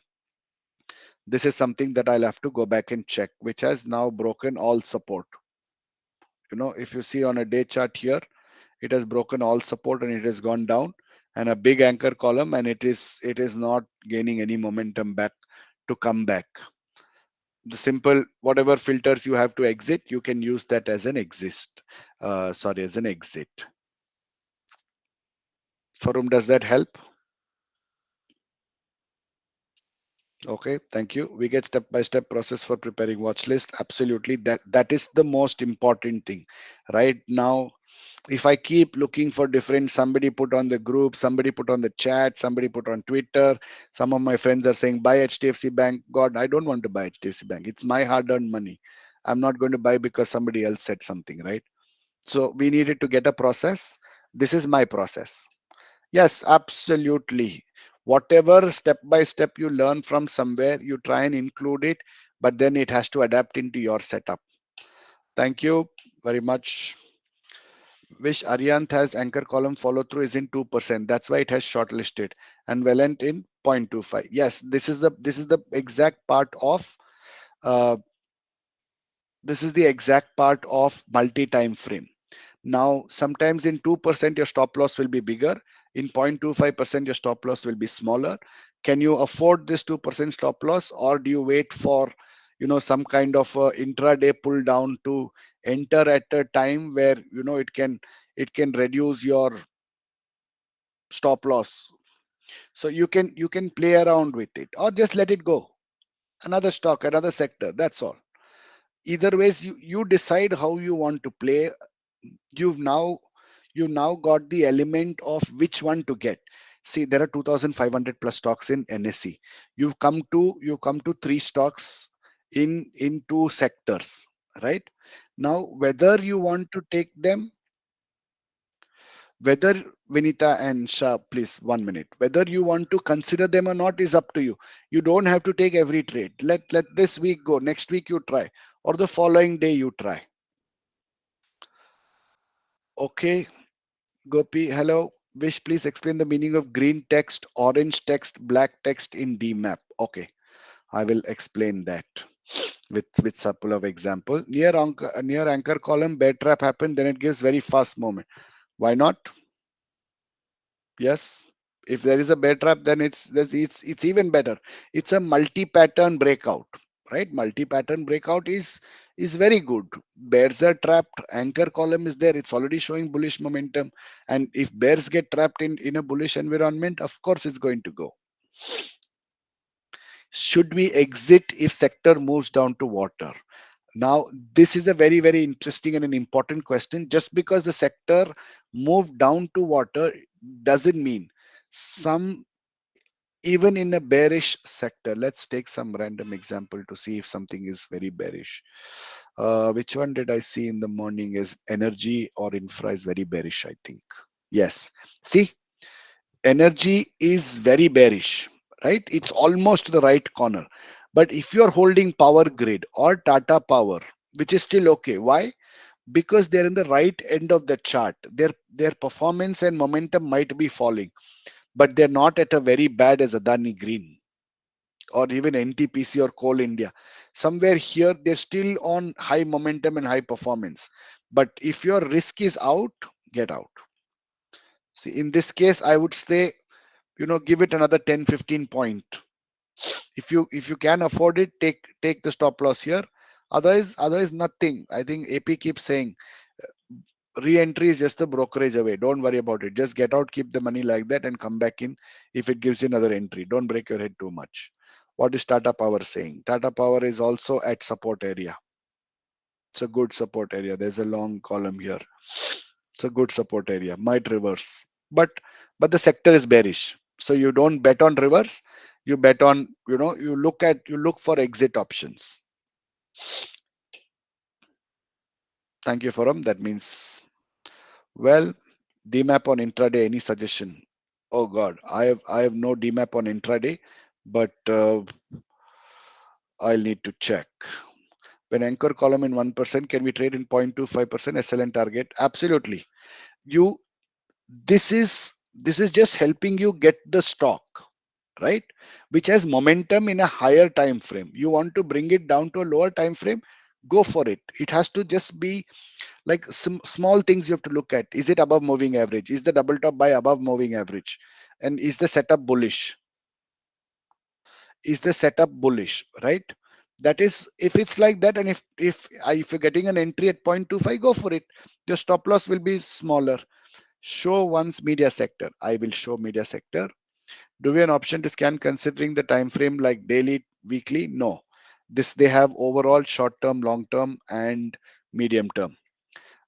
[SPEAKER 3] This is something that I'll have to go back and check, which has now broken all support. If you see on a day chart here, it has broken all support and it has gone down, and a big anchor column, and it is not gaining any momentum back to come back. The simple, whatever filters you have to exit, you can use that as an as an exit. Forum, does that help? Okay, thank you. We get step-by-step process for preparing watch list. Absolutely, that is the most important thing right now. If I keep looking for different, somebody put on the group, somebody put on the chat, somebody put on Twitter, some of my friends are saying buy HDFC Bank. God, I don't want to buy HDFC Bank. It's my hard-earned money. I'm not going to buy because somebody else said something, right? So we needed to get a process. This is my process. Yes, absolutely. Whatever step by step you learn from somewhere, you try and include it, but then it has to adapt into your setup. Thank you very much. Wish Ariant has anchor column follow through is in 2%. That's why it has shortlisted, and Valent in 0.25. Yes, this is the exact part of uh, this is the exact part of multi-time frame. Now, sometimes in 2% your stop loss will be bigger. In 0.25% your stop loss will be smaller. Can you afford this 2% stop loss, or do you wait for some kind of intraday pull down to enter at a time where it can reduce your stop loss? So you can play around with it, or just let it go. Another stock, another sector. That's all. Either ways, you decide how you want to play. you've now you now got the element of which one to get. See, there are 2500 plus stocks in NSE. You come to three stocks in two sectors, right? Now, whether you want to take them, whether Vinita and Shah, please 1 minute, whether you want to consider them or not is up to you. You don't have to take every trade. Let this week go, next week you try, or the following day you try. Okay, Gopi, hello. Wish, please explain the meaning of green text, orange text, black text in DMAP. Okay, I will explain that with couple of example. Near anchor column, bear trap happened, then it gives very fast movement. Why not? Yes. If there is a bear trap, then it's even better. It's a multi-pattern breakout, right? Multi-pattern breakout is very good. Bears are trapped. Anchor column is there. It's already showing bullish momentum. And if bears get trapped in a bullish environment, of course it's going to go. Should we exit if sector moves down to water? Now, this is a very, very interesting and an important question. Just because the sector moved down to water doesn't mean some, even in a bearish sector. Let's take some random example to see if something is very bearish. Which one did I see in the morning is energy or infra is very bearish, I think. Yes. See, energy is very bearish, right? It's almost the right corner. But if you're holding power grid or Tata Power, which is still okay. Why? Because they're in the right end of the chart. Their performance and momentum might be falling, but they're not at a very bad as Adani Green or even NTPC or Coal India. Somewhere here, they're still on high momentum and high performance. But if your risk is out, get out. See, in this case, I would say, give it another 10-15 point. If you can afford it, take the stop loss here. Otherwise nothing. I think AP keeps saying re-entry is just the brokerage away. Don't worry about it. Just get out, keep the money like that, and come back in if it gives you another entry. Don't break your head too much. What is Tata Power saying? Tata Power is also at support area. It's a good support area. There's a long column here. It's a good support area. Might reverse, but the sector is bearish. So you don't bet on reverse. You bet on, you look for exit options. Thank you, Forum. That means, well, DMAP on intraday. Any suggestion? Oh God, I have no DMAP on intraday, but I'll need to check. When anchor column in 1%, can we trade in 0.25% SLN target? Absolutely. You this is just helping you get the stock, right, which has momentum in a higher time frame. You want to bring it down to a lower time frame, go for it. It has to just be like some small things you have to look at. Is it above moving average? Is the double top buy above moving average? And is the setup bullish? Is the setup bullish, right? That is, if it's like that, and if you're getting an entry at 0.25, go for it. Your stop loss will be smaller. Show one's media sector. I will show media sector. Do we have an option to scan considering the time frame like daily, weekly? No. This they have overall short term, long term, and medium term.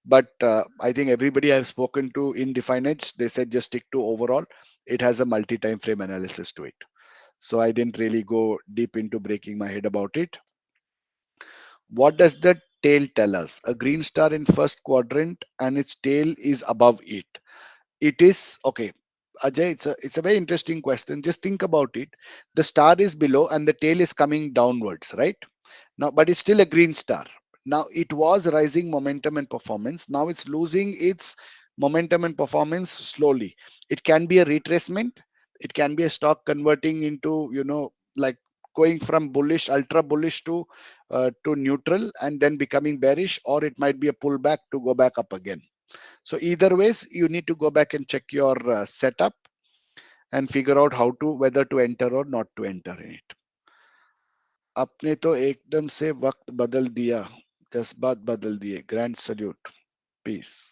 [SPEAKER 3] But I think everybody I've spoken to in Definedge, they said just stick to overall. It has a multi-time frame analysis to it. So I didn't really go deep into breaking my head about it. What does the tail tell us? A green star in first quadrant and its tail is above it. It is okay. Ajay, it's a very interesting question. Just think about it. The star is below and the tail is coming downwards, right? Now, but it's still a green star. Now it was rising momentum and performance. Now it's losing its momentum and performance slowly. It can be a retracement. It can be a stock converting into, like going from bullish, ultra bullish to neutral and then becoming bearish, or it might be a pullback to go back up again. So either ways, you need to go back and check your setup and figure out how to, whether to enter or not to enter in it. आपने तो एकदम से वक्त बदल दिया, जज्बात बदल दिए. Grand salute. Peace.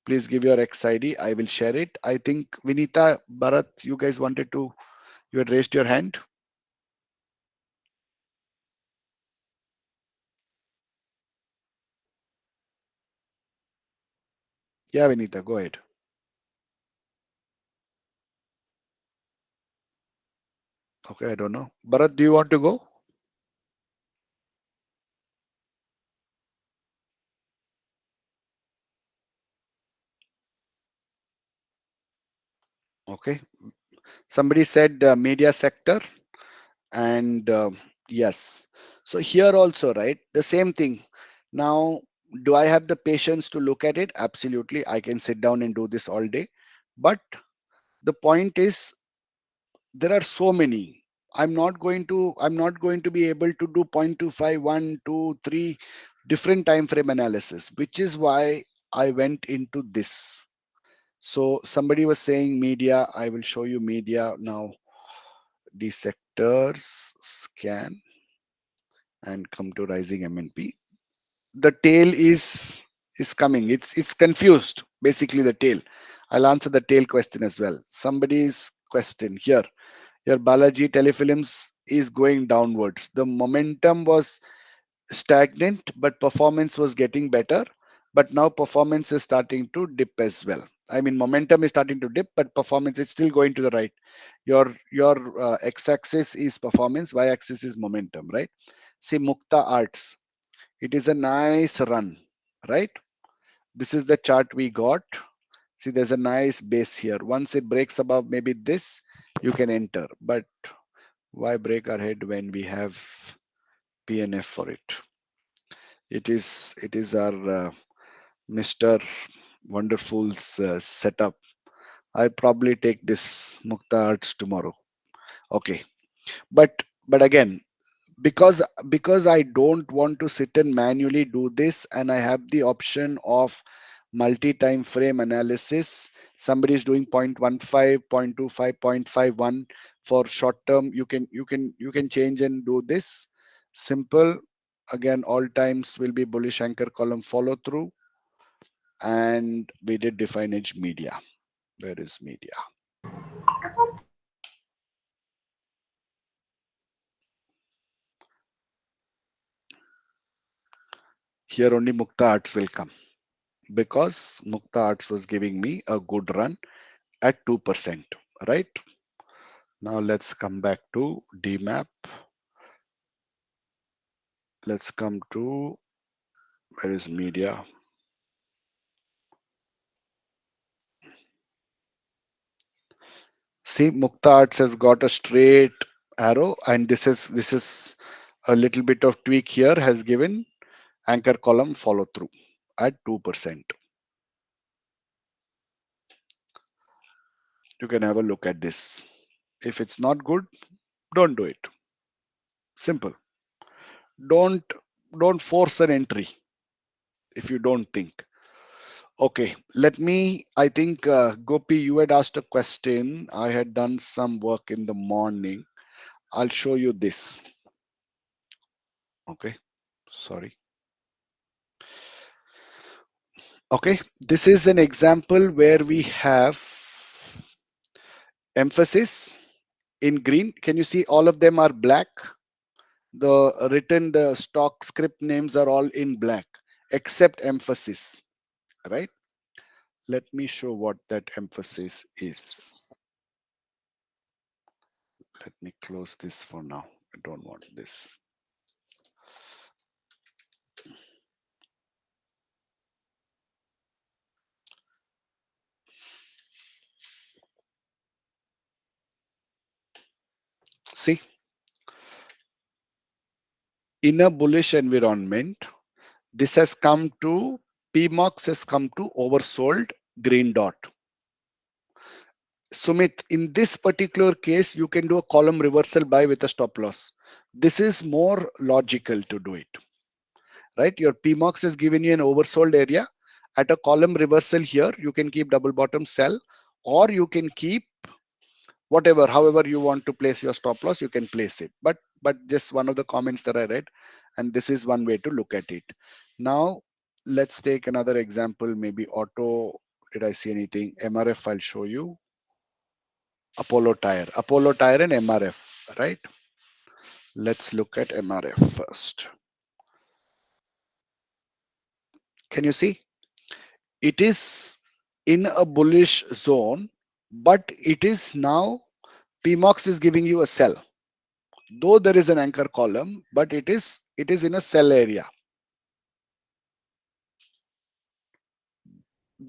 [SPEAKER 3] Please give your XID. I will share it. I think Vinita, Bharat, you guys wanted to, you had raised your hand. Yeah, Vinita, go ahead. Okay, I don't know. Bharat, do you want to go? Okay. Somebody said media sector, and yes. So here also, right? The same thing. Now, do I have the patience to look at it? Absolutely. I can sit down and do this all day. But the point is, there are so many. I'm not going to be able to do 0.25, 1, 2, 3 different time frame analysis, which is why I went into this. So somebody was saying media. I will show you media now. The sectors scan and come to rising MNP. The tail is coming. It's confused. Basically, the tail. I'll answer the tail question as well. Somebody's question here. Your Balaji Telefilms is going downwards. The momentum was stagnant, but performance was getting better. But now performance is starting to dip as well. I mean, momentum is starting to dip, but performance is still going to the right. Your x-axis is performance, y-axis is momentum, right? See, Mukta Arts. It is a nice run, right? This is the chart we got. See, there's a nice base here. Once it breaks above maybe this, you can enter. But why break our head when we have PNF for it? It is our Mr. Wonderful's setup. I'll probably take this Mukta Arts tomorrow. Okay, but again, because I don't want to sit and manually do this, and I have the option of multi-time frame analysis. Somebody is doing 0.15, 0.25, 0.51 for short term. You can change and do this. Simple. Again, all times will be bullish anchor column follow through. And we did Definedge media. Where is media? Here only Mukta Arts will come, because Mukta Arts was giving me a good run at 2%, right? Now let's come back to DMAP. Let's come to, where is media? See, Mukta Arts has got a straight arrow, and this is a little bit of tweak here, has given anchor column follow through at 2%. You can have a look at this. If it's not good, don't do it. Simple. Don't don't force an entry if you don't think. Okay, let me. I think Gopi, you had asked a question. I had done some work in the morning. I'll show you this. Okay, sorry. Okay, this is an example where we have emphasis in green. Can you see all of them are black? The stock script names are all in black except emphasis, right? Let me show what that emphasis is. Let me close this for now. I don't want this. See, in a bullish environment, This has come to PMOX has come to oversold green dot. Sumit, in this particular case, you can do a column reversal buy with a stop loss. This is more logical to do it, right? Your PMOX has given you an oversold area. At a column reversal here, you can keep double bottom sell, or you can keep whatever, however you want to place your stop loss, you can place it. But just one of the comments that I read, and this is one way to look at it. Now, let's take another example, maybe auto. Did I see anything? MRF, I'll show you. Apollo Tire and MRF, right? Let's look at MRF first. Can you see? It is in a bullish zone, but it is now PMOX is giving you a sell. Though there is an anchor column, but it is in a sell area.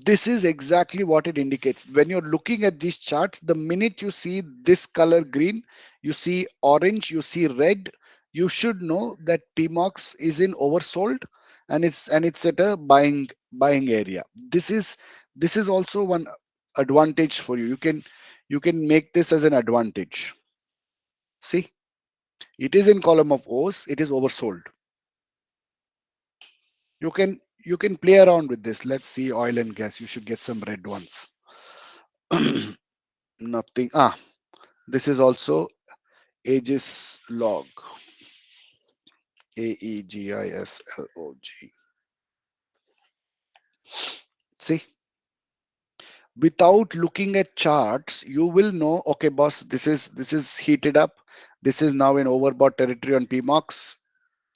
[SPEAKER 3] This is exactly what it indicates. When you're looking at these charts, the minute you see this color green, you see orange, you see red, you should know that PMOX is in oversold, and it's at a buying area. This is also one advantage for you. You can make this as an advantage. See, it is in column of O's, it is oversold. You can play around with this. Let's see oil and gas. You should get some red ones. Nothing. This is also Aegis log. AEGISLOG. See, without looking at charts, you will know, okay, boss, this is heated up. This is now in overbought territory on PMOX.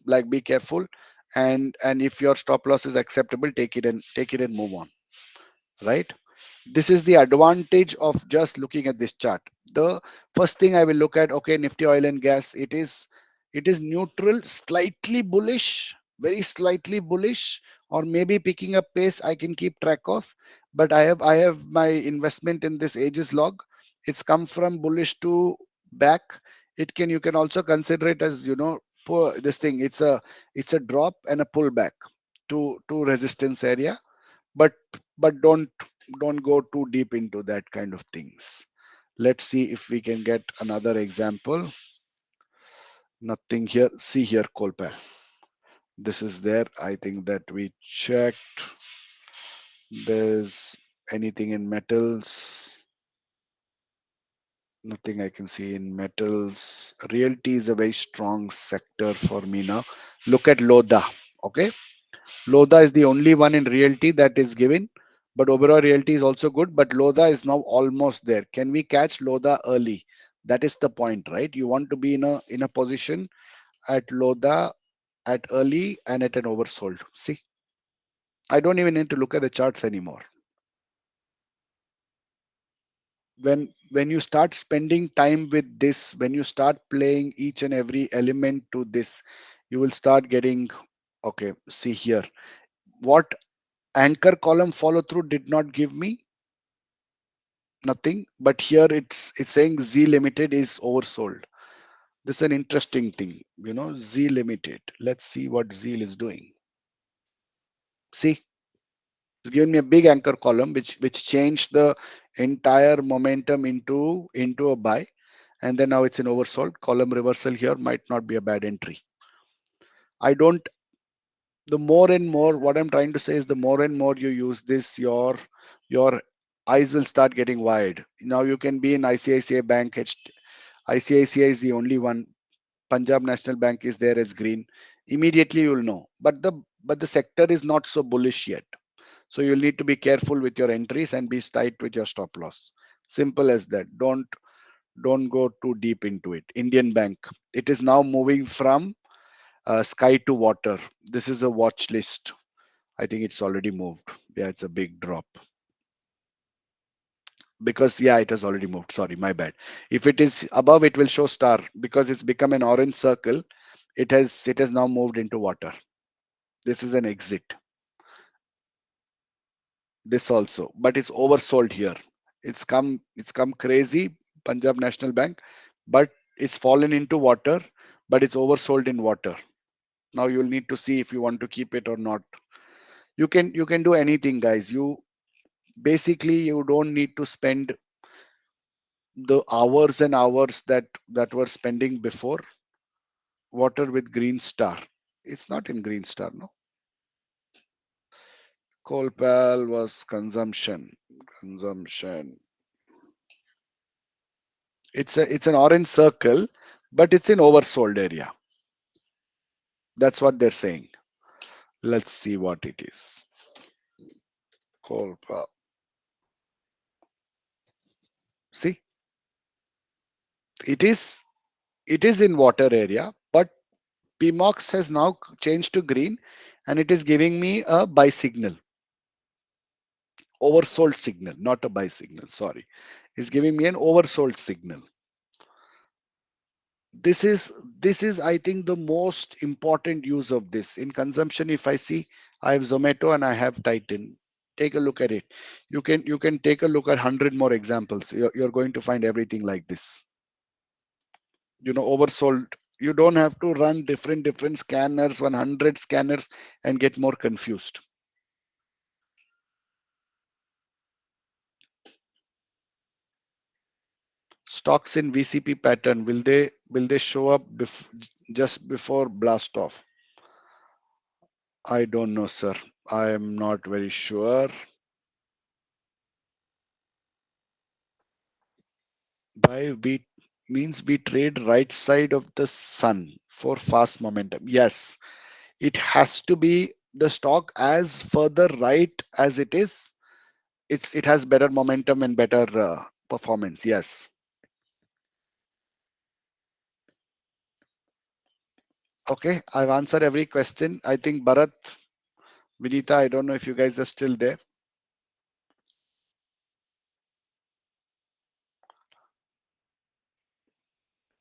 [SPEAKER 3] Like, be careful. And if your stop loss is acceptable, take it and move on. Right? This is the advantage of just looking at this chart. The first thing I will look at, okay, Nifty oil and gas, it is neutral, slightly bullish, very slightly bullish, or maybe picking up pace. I can keep track of. But I have my investment in this Aegis log. It's come from bullish to back. You can also consider it as, this thing. It's a drop and a pullback to resistance area. But don't go too deep into that kind of things. Let's see if we can get another example. Nothing here. See here, Kolpa. This is there. I think that we checked. There's anything in metals. Nothing I can see in metals. Realty is a very strong sector for me now. Look at Loda. Okay. Loda is the only one in realty that is given, but overall realty is also good. But Loda is now almost there. Can we catch Loda early? That is the point, right? You want to be in a position at Loda at early and at an oversold. See, I don't even need to look at the charts anymore. When you start spending time with this, when you start playing each and every element to this, you will start getting, okay. See here, what anchor column follow through did not give me nothing, but here it's saying Z limited is oversold. This is an interesting thing, Z limited. Let's see what Z is doing. See, it's given me a big anchor column which changed the entire momentum into a buy, and then now it's an oversold. Column reversal here might not be a bad entry. I don't The more and more, what I'm trying to say is, the more and more you use this, your eyes will start getting wide. Now you can be in ICICI Bank. ICICI is the only one. Punjab National Bank is there as green. Immediately you'll know. But the sector is not so bullish yet. So you'll need to be careful with your entries and be tight with your stop loss. Simple as that. Don't go too deep into it. Indian Bank. It is now moving from sky to water. This is a watch list. I think it's already moved. Yeah, it's a big drop. Because, yeah, it has already moved. Sorry, my bad. If it is above, it will show star. Because it's become an orange circle, it has now moved into water. This is an exit. This also, but it's oversold here. It's come crazy, Punjab National Bank, but it's fallen into water, but it's oversold in water. Now you'll need to see if you want to keep it or not. You can do anything, guys. You basically you don't need to spend the hours and hours that were spending before. Water with green star. It's not in green star, no. Coal pal was consumption. Consumption. It's an orange circle, but it's in oversold area. That's what they're saying. Let's see what it is. Coal pal. See, it is it is in water area, but PMOX has now changed to green, and it is giving me a buy signal. Oversold signal, not a buy signal. Sorry, it's giving me an oversold signal. This is I think the most important use of this in consumption. If I see I have Zomato and I have Titan, take a look at it. You can take a look at 100 more examples. You're going to find everything like this. Oversold. You don't have to run different scanners, 100 scanners, and get more confused. Stocks in VCP pattern, will they show up just before blast off? I don't know, sir. I am not very sure. By we means we trade right side of the sun for fast momentum. Yes, it has to be the stock as further right as it is. It has better momentum and better performance. Yes. Okay, I've answered every question. I think Bharat, Vinita, I don't know if you guys are still there.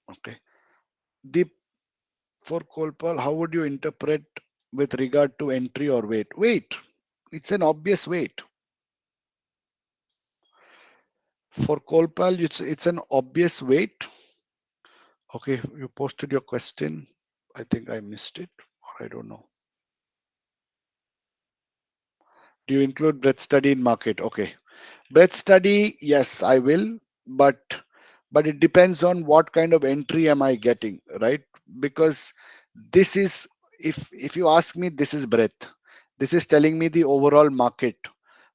[SPEAKER 3] Okay. Deep for Kolpal, how would you interpret with regard to entry or wait? Wait, it's an obvious wait. For Kolpal, it's an obvious wait. Okay, you posted your question. I think I missed it, or I don't know. Do you include breadth study in market? Okay. Breadth study, yes, I will, but it depends on what kind of entry am I getting, right? Because this is, if you ask me, this is breadth. This is telling me the overall market,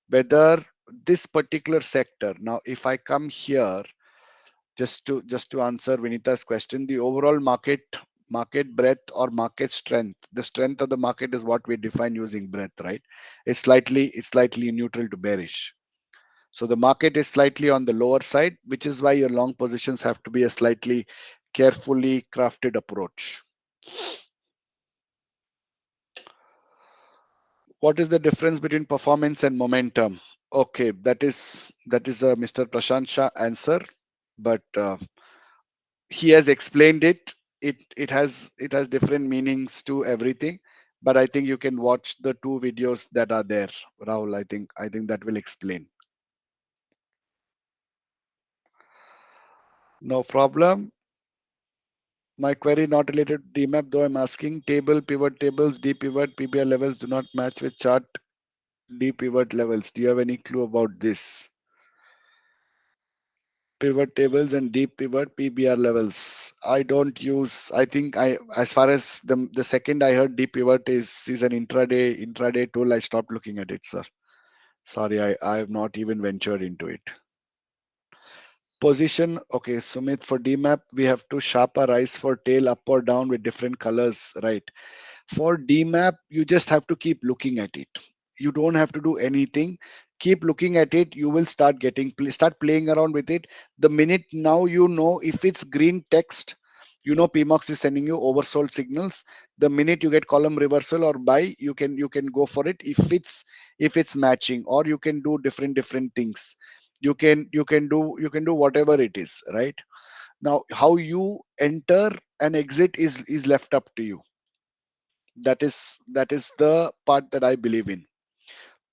[SPEAKER 3] whether this particular sector. Now, if I come here, just to answer Vinita's question, the overall market breadth or market strength. The strength of the market is what we define using breadth, right? It's slightly neutral to bearish. So the market is slightly on the lower side, which is why your long positions have to be a slightly carefully crafted approach. What is the difference between performance and momentum? Okay, that is a Mr. Prashant Shah answer, but he has explained it. It has different meanings to everything, but I think you can watch the two videos that are there, Rahul. I think that will explain. No problem. My query not related to DMAP, though I'm asking table, pivot tables, D pivot, PBR levels do not match with chart D pivot levels. Do you have any clue about this? Pivot tables and deep pivot PBR levels. I don't use. I think as far as the second I heard deep pivot is an intraday tool, I stopped looking at it, sir. Sorry, I have not even ventured into it. Position. Okay, Sumit, for DMAP we have to sharp our eyes for tail up or down with different colors, right? For DMAP, you just have to keep looking at it. You don't have to do anything. Keep looking at it. You will start playing around with it. The minute now you know if it's green text, PMOX is sending you oversold signals. The minute you get column reversal or buy, you can go for it if it's matching, or you can do different things. You can do whatever it is, right? Now, how you enter and exit is left up to you. That is the part that I believe in.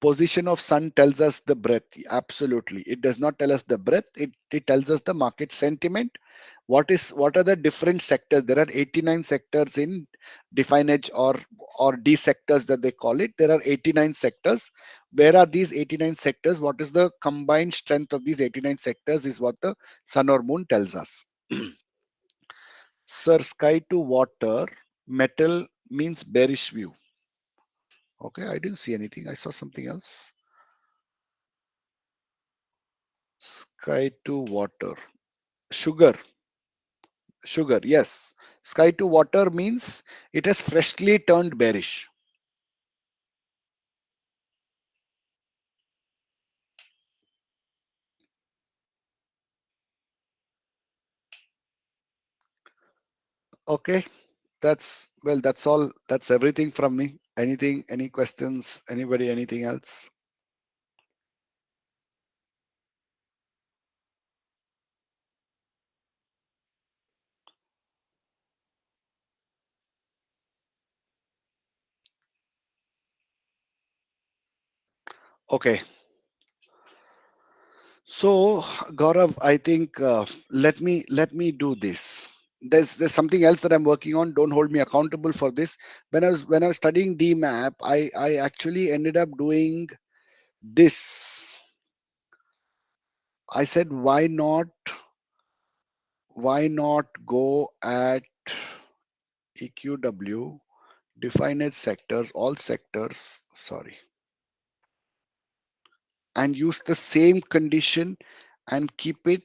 [SPEAKER 3] Position of sun tells us the breadth. Absolutely. It does not tell us the breadth. It tells us the market sentiment. What are the different sectors? There are 89 sectors in Definedge or D sectors that they call it. There are 89 sectors. Where are these 89 sectors? What is the combined strength of these 89 sectors is what the sun or moon tells us. Sir, sky to water, metal means bearish view. Okay, I didn't see anything. I saw something else. Sky to water. Sugar. Sugar, yes. Sky to water means it has freshly turned bearish. Okay, that's all. That's everything from me. Anything, any questions? Anybody, anything else? Okay. So, Gaurav, I think let me do this. There's something else that I'm working on. Don't hold me accountable for this. When I was studying DMAP, I actually ended up doing this. I said, why not go at EQW, define its sectors, all sectors, sorry, and use the same condition and keep it,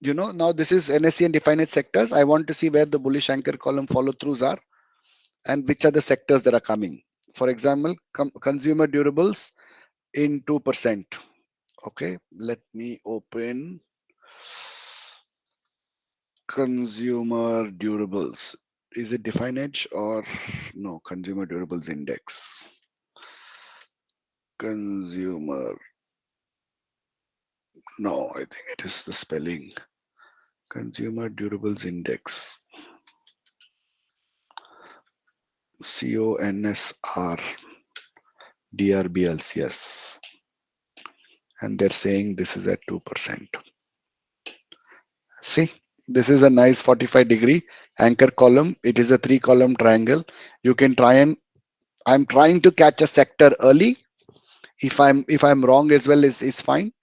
[SPEAKER 3] now this is NSE and define its sectors. I want to see where the bullish anchor column follow throughs are and which are the sectors that are coming. For example, consumer durables in 2%. Okay, let me open consumer durables. Is it Definedge or no? Consumer durables index. Consumer. No, I think it is the spelling. Consumer durables index. CONSR. DRBLs, yes. And they're saying this is at 2%. See, this is a nice 45-degree anchor column. It is a 3-column triangle. You can try and I'm trying to catch a sector early. If I'm wrong as well, is fine.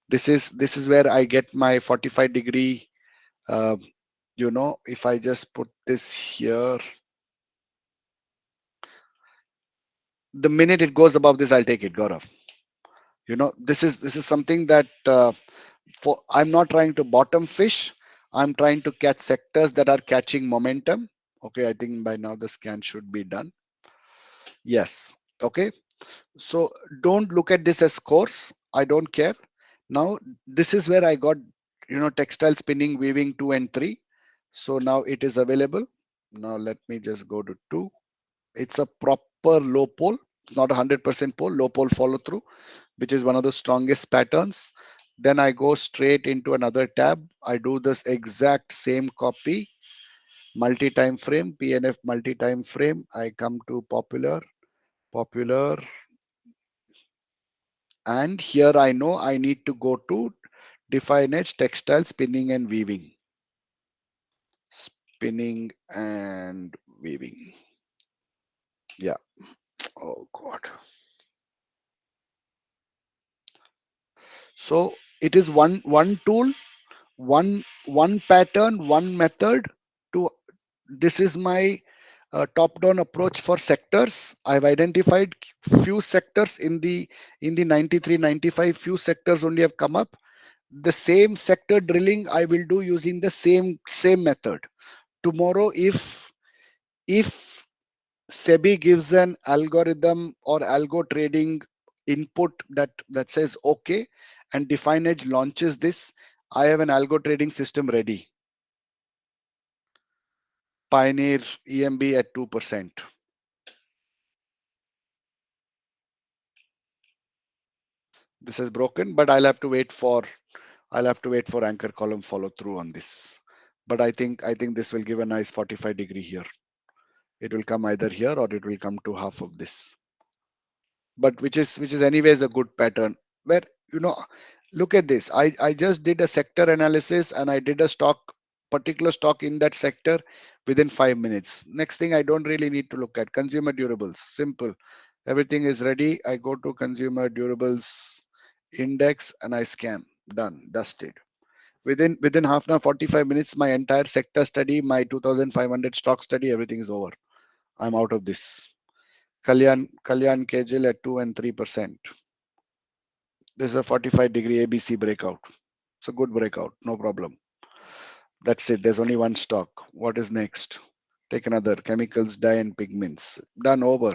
[SPEAKER 3] This is where I get my 45-degree. If I just put this here, the minute it goes above this, I'll take it, Gaurav. This is something that I'm not trying to bottom fish. I'm trying to catch sectors that are catching momentum. Okay, I think by now the scan should be done. Yes. Okay. So don't look at this as scores. I don't care. Now this is where I got, textile spinning, weaving 2 and 3. So now it is available. Now let me just go to 2. It's a proper low pole. It's not 100% pole, low pole follow through, which is one of the strongest patterns. Then I go straight into another tab. I do this exact same copy, multi-time frame, PNF multi-time frame. I come to popular, and here I know I need to go to Definedge, textile, spinning and weaving. Spinning and weaving. Yeah. Oh God. So it is one tool, one pattern, one method to. This is my top-down approach for sectors. I've identified few sectors in the 93, 95. Few sectors only have come up. The same sector drilling I will do using the same method. Tomorrow, if SEBI gives an algorithm or algo trading input that says okay, and Definedge launches this, I have an algo trading system ready. Pioneer EMB at 2%. This is broken, but I'll have to wait for anchor column follow through on this. But I think this will give a nice 45-degree here. It will come either here or it will come to half of this. but which is anyways a good pattern. Where, you know, look at this. I just did a sector analysis and I did a particular stock in that sector within 5 minutes. Next thing, I don't really need to look at consumer durables. Simple. Everything is ready. I go to consumer durables index and I scan. Done. Dusted. Within half an hour, 45 minutes, my entire sector study, my 2,500 stock study, everything is over. I'm out of this. Kalyan Kejil at 2 and 3%. This is a 45-degree ABC breakout. It's a good breakout, no problem. That's it. There's only one stock. What is next? Take another. Chemicals, dye, and pigments. Done, over.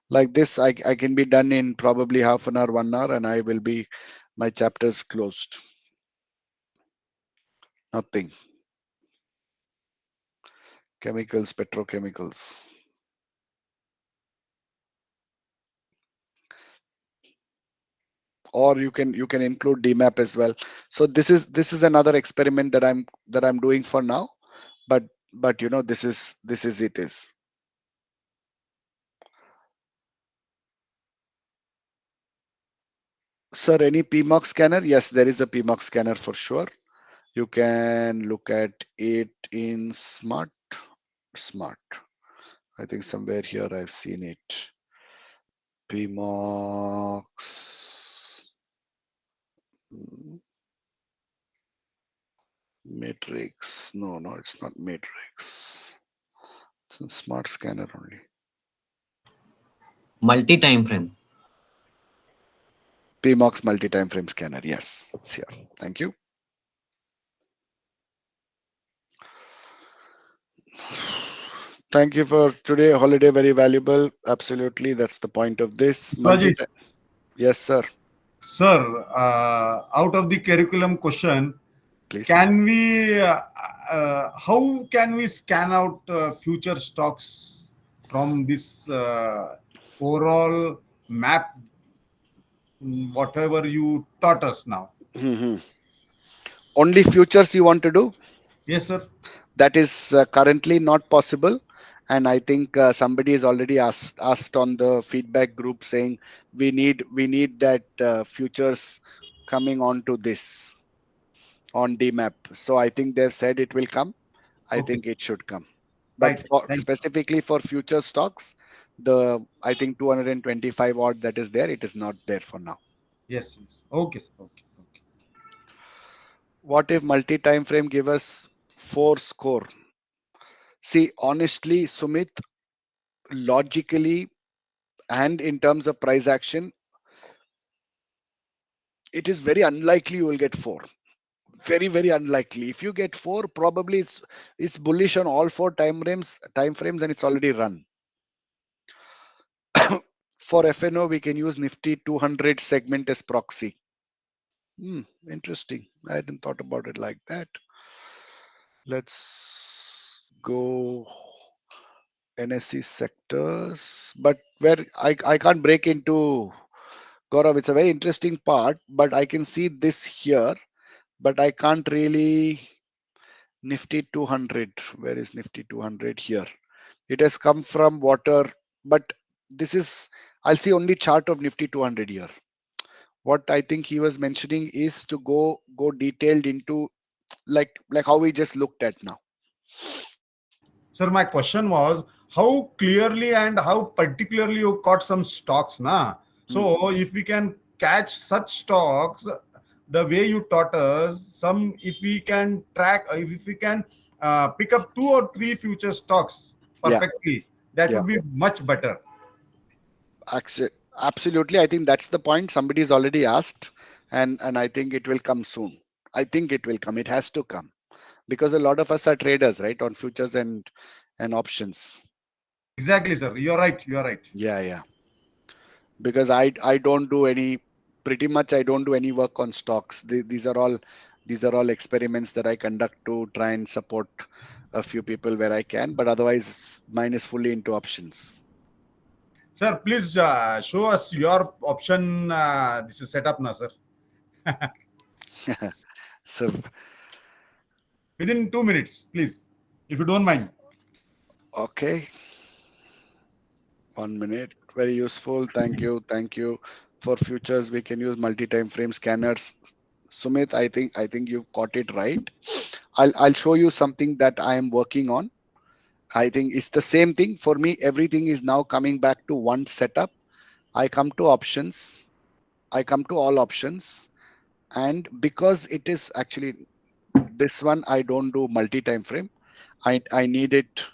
[SPEAKER 3] Like this, I can be done in probably half an hour, 1 hour, and I will be, my chapters closed. Nothing. Chemicals, petrochemicals. Or you can include DeMAP as well. So this is another experiment that I'm doing for now. But you know, this is it is. Sir, any PMOX scanner? Yes, there is a PMOX scanner for sure. You can look at it in smart. I think somewhere here I've seen it. PMOX matrix. No, it's not matrix. It's in smart scanner only.
[SPEAKER 2] Multi-time frame.
[SPEAKER 3] PMOX multi-time frame scanner. Yes, it's here. Thank you. Thank you for today. Holiday very valuable. Absolutely, that's the point of this.
[SPEAKER 6] Rajesh,
[SPEAKER 3] Yes, sir.
[SPEAKER 6] sir, out of the curriculum question,
[SPEAKER 3] Please.
[SPEAKER 6] can we, how can we scan out future stocks from this overall map, whatever you taught us now?
[SPEAKER 3] Mhm. Only futures you want to do?
[SPEAKER 6] Yes, sir.
[SPEAKER 3] That is currently not possible. And I think somebody has already asked on the feedback group saying we need that futures coming onto this on DMAP. So I think they've said it will come. I
[SPEAKER 6] Okay,
[SPEAKER 3] think
[SPEAKER 6] sir.
[SPEAKER 3] it should come. But
[SPEAKER 6] Right.
[SPEAKER 3] for,
[SPEAKER 6] Thank you.
[SPEAKER 3] specifically for future stocks, the I think 225 odd that is there, it is not there for now.
[SPEAKER 6] Yes, yes. Okay, sir. Okay, okay.
[SPEAKER 3] What if multi-time frame give us 4 score? See, honestly, Sumit, logically and in terms of price action, it is very unlikely you will get 4. Very, very unlikely. If you get 4, probably it's bullish on all 4 time frames, and it's already run. For FNO, we can use Nifty 200 segment as proxy. Interesting. I hadn't thought about it like that. Let's go NSE sectors, but where I can't break into Gaurav. It's a very interesting part, but I can see this here, but I can't really. Nifty 200. Where is Nifty 200? Here. It has come from water, but this is, I'll see only chart of Nifty 200 here. What I think he was mentioning is to go detailed into like how we just looked at now.
[SPEAKER 6] Sir, my question was how clearly and how particularly you caught some stocks, na? So if we can catch such stocks, the way you taught us, if we can track, if we can pick up 2 or 3 future stocks
[SPEAKER 3] Yeah,
[SPEAKER 6] perfectly, that
[SPEAKER 3] yeah.
[SPEAKER 6] would be much better.
[SPEAKER 3] Absolutely. I think that's the point. Somebody's already asked, and I think it will come soon. I think it will come. It has to come because a lot of us are traders, right, on futures and options.
[SPEAKER 6] Exactly, sir. You're right. You're right.
[SPEAKER 3] Yeah. Because I don't do any, pretty much I don't do any work on stocks. These are all experiments that I conduct to try and support a few people where I can, but otherwise mine is fully into options.
[SPEAKER 6] Sir, please show us your option. This is set up now, sir.
[SPEAKER 3] So
[SPEAKER 6] Within 2 minutes, please, if you don't mind.
[SPEAKER 3] okay, 1 minute. Very useful. Thank you. Thank you. For futures, we can use multi-time frame scanners. Sumit, I think you caught it right. I'll show you something that I am working on. I think it's the same thing for me. Everything is now coming back to one setup. I come to options. I come to all options, and because it is actually this one, I don't do multi-time frame. I need it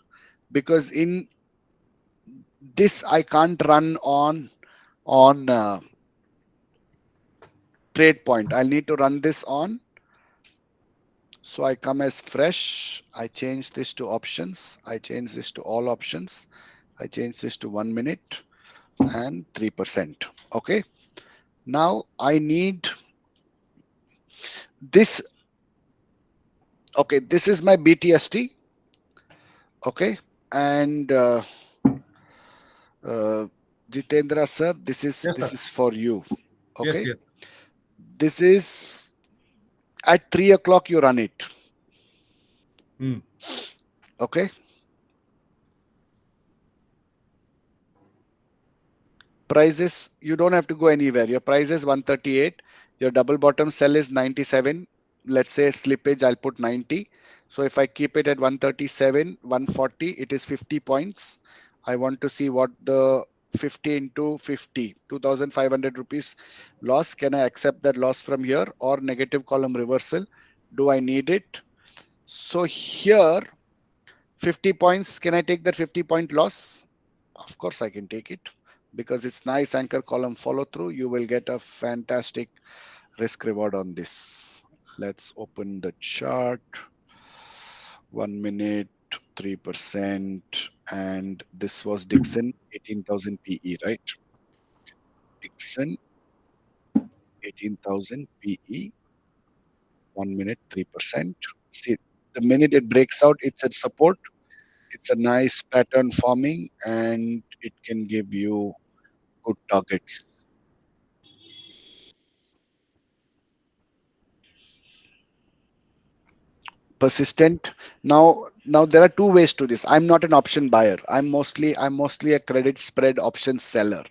[SPEAKER 3] because in this I can't run on trade point. I'll need to run this on. So I come as fresh. I change this to options. I change this to all options. I change this to 1 minute and 3%. Okay. Now I need this. Okay. This is my BTST. Okay. And uh, Jitendra sir, this is
[SPEAKER 6] Yes,
[SPEAKER 3] this
[SPEAKER 6] sir.
[SPEAKER 3] is for you.
[SPEAKER 6] Yes,
[SPEAKER 3] Okay.
[SPEAKER 6] yes.
[SPEAKER 3] This is at 3 o'clock. You run it.
[SPEAKER 6] Hmm.
[SPEAKER 3] Okay. Prices, you don't have to go anywhere. Your price is 138. Your double bottom sell is 97. Let's say slippage, I'll put 90. So if I keep it at 137, 140, it is 50 points. I want to see what the 50 into 50, 2,500 rupees loss. Can I accept that loss from here or negative column reversal? Do I need it? So here, 50 points. Can I take that 50-point loss? Of course, I can take it because it's nice anchor column follow through. You will get a fantastic risk reward on this. Let's open the chart. 1 minute, 3%. And this was Dixon, 18,000 PE, right? Dixon, 18,000 PE, 1 minute, 3%. See, the minute it breaks out, it's at support. It's a nice pattern forming and it can give you good targets. Persistent. Now there are two ways to this. I'm not an option buyer. I'm mostly a credit spread option seller,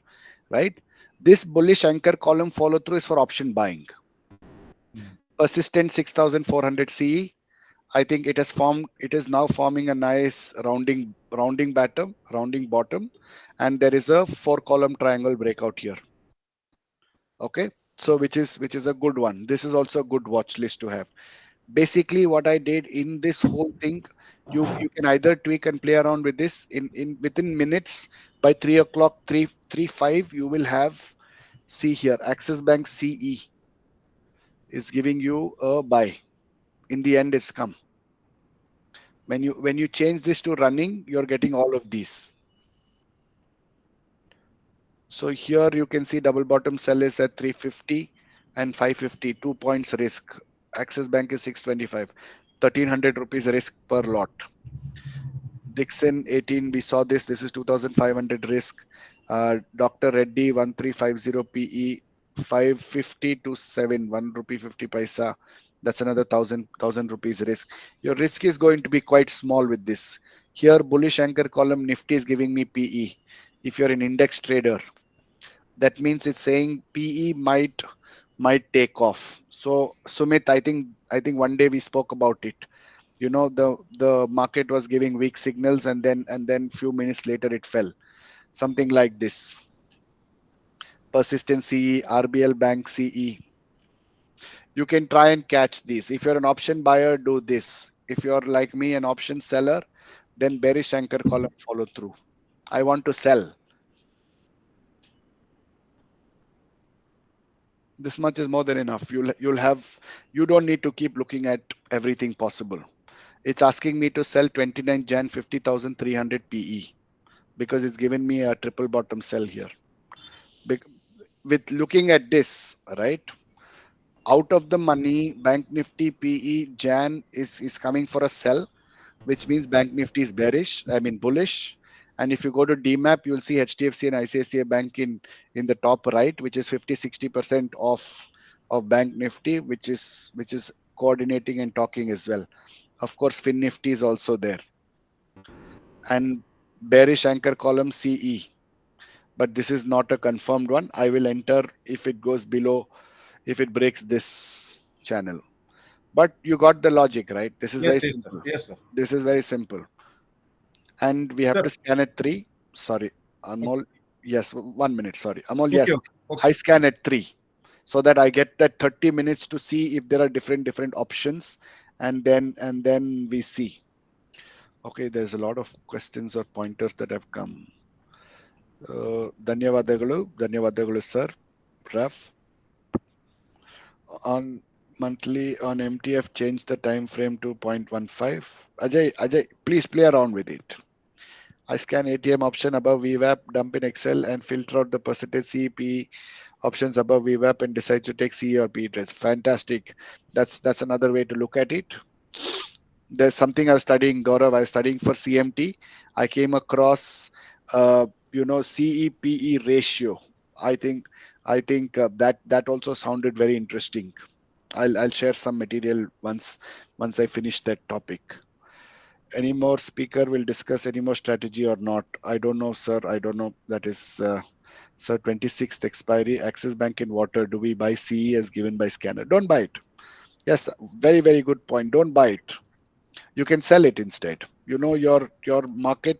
[SPEAKER 3] right? This bullish anchor column follow through is for option buying. Persistent 6400 CE. I think it is now forming a nice rounding bottom, and there is a four column triangle breakout here. Okay, so which is a good one. This is also a good watch list to have. Basically what I did in this whole thing, you can either tweak and play around with this in within minutes. By 3 o'clock, 3:35, you will have, see here, Axis Bank CE is giving you a buy. In the end, it's come. When you change this to running, you're getting all of these. So here you can see double bottom sell is at 350 and 550, 2 points risk. Axis Bank is 625, 1300 rupees risk per lot. Dixon 18, we saw this. This is 2,500 risk. Dr. Reddy 1350 PE, 550 to 7, 1 rupee 50 paisa. That's another thousand rupees risk. Your risk is going to be quite small with this. Here, bullish anchor column Nifty is giving me PE. If you're an index trader, that means it's saying PE might take off. So Sumit, I think one day we spoke about it. The market was giving weak signals, and then few minutes later it fell, something like this. Persistent CE, RBL Bank CE, you can try and catch these. If you're an option buyer, do this. If you're like me, an option seller, then bearish anchor column follow through. I want to sell. This much is more than enough. You don't need to keep looking at everything possible. It's asking me to sell 29 Jan 50,300 PE because it's given me a triple bottom sell here. With looking at this, right? Out of the money, Bank Nifty PE Jan is coming for a sell, which means Bank Nifty is bearish, I mean bullish. And if you go to DMAP, you'll see HDFC and ICICI Bank in the top right, which is 50-60% of Bank Nifty, which is coordinating and talking as well. Of course, Fin Nifty is also there. And bearish anchor column CE. but this is not a confirmed one. I will enter if it goes below, if it breaks this channel. But you got the logic, right? This is very
[SPEAKER 6] Yes, sir.
[SPEAKER 3] simple.
[SPEAKER 6] Yes, sir.
[SPEAKER 3] This is very simple. And we have
[SPEAKER 6] Sir.
[SPEAKER 3] to scan at 3. Sorry, Amol. Yes, 1 minute. Sorry, Amol.
[SPEAKER 6] Okay,
[SPEAKER 3] Yes,
[SPEAKER 6] okay.
[SPEAKER 3] I scan at 3, so that I get that 30 minutes to see if there are different options, and then we see. Okay, there's a lot of questions or pointers that have come. ಧನ್ಯವಾದಗಳು sir. Raf. On monthly on MTF, change the time frame to 0.15. Ajay, please play around with it. I scan ATM option above VWAP, dump in Excel, and filter out the percentage CEP options above VWAP and decide to take CE or PE trades. Fantastic. That's another way to look at it. There's something I was studying, Gaurav. I was studying for CMT. I came across, CE/PE ratio. I think that also sounded very interesting. I'll share some material once I finish that topic. Any more speaker will discuss any more strategy or not? I don't know, sir. I don't know. That is, sir. 26th expiry. Axis Bank in water. Do we buy CE as given by scanner? Don't buy it. Yes, very very good point. Don't buy it. You can sell it instead. You know your market,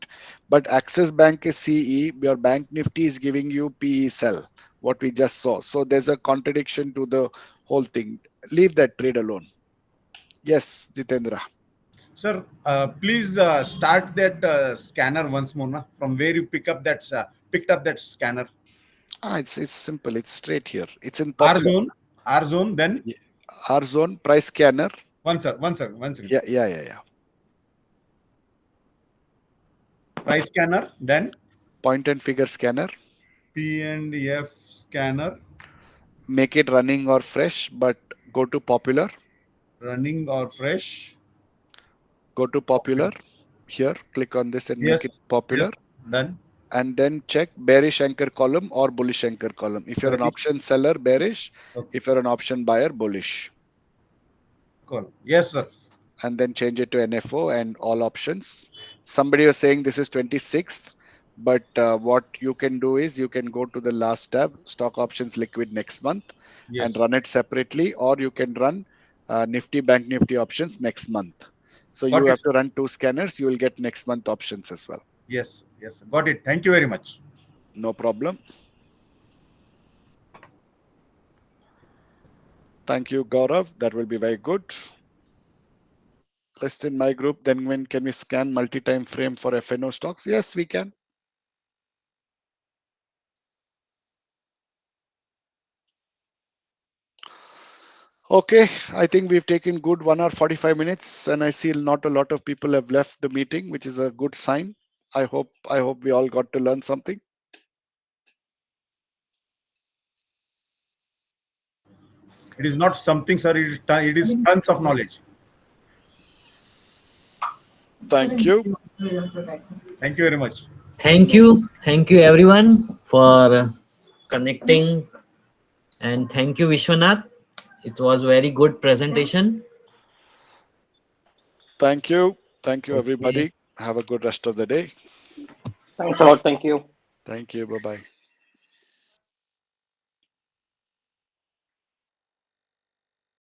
[SPEAKER 3] but Axis Bank is CE. Your Bank Nifty is giving you PE sell. What we just saw. So there's a contradiction to the whole thing. Leave that trade alone. Yes, Jitendra.
[SPEAKER 6] Sir, please start that scanner once more. Na? From where you picked up that scanner.
[SPEAKER 3] It's simple. It's straight here. It's in
[SPEAKER 6] R
[SPEAKER 3] popular.
[SPEAKER 6] zone. Then
[SPEAKER 3] R zone price scanner.
[SPEAKER 6] one second.
[SPEAKER 3] Yeah.
[SPEAKER 6] Price scanner. Then
[SPEAKER 3] Point and figure scanner.
[SPEAKER 6] P and F scanner.
[SPEAKER 3] Make it running or fresh, but go to popular.
[SPEAKER 6] Running or fresh.
[SPEAKER 3] Go to popular. Here, click on this and make it popular.
[SPEAKER 6] Yes. Done.
[SPEAKER 3] And then check bearish anchor column or bullish anchor column. If you're an option seller, bearish.
[SPEAKER 6] Okay.
[SPEAKER 3] If you're an option buyer, bullish.
[SPEAKER 6] Cool. Yes, sir.
[SPEAKER 3] And then change it to NFO and all options. Somebody was saying this is 26th, but what you can do is you can go to the last tab, stock options liquid next month, and run it separately, or you can run Nifty Bank Nifty options next month. So you have to run 2 scanners. You will get next month options as well.
[SPEAKER 6] Yes. Got it. Thank you very much.
[SPEAKER 3] No problem. Thank you, Gaurav. That will be very good. List in my group. Then when can we scan multi-time frame for FNO stocks? Yes, we can. Okay, I think we've taken good 1 hour 45 minutes, and I see not a lot of people have left the meeting, which is a good sign. I hope we all got to learn something.
[SPEAKER 6] It is not something, sir. It is tons of knowledge.
[SPEAKER 3] Thank you.
[SPEAKER 6] Thank you very much.
[SPEAKER 2] Thank you everyone for connecting, and thank you Vishwanath. It was very good presentation.
[SPEAKER 3] Thank you everybody. Have a good rest of the day.
[SPEAKER 4] Thanks a lot. Thank you.
[SPEAKER 3] Thank you. Bye-bye.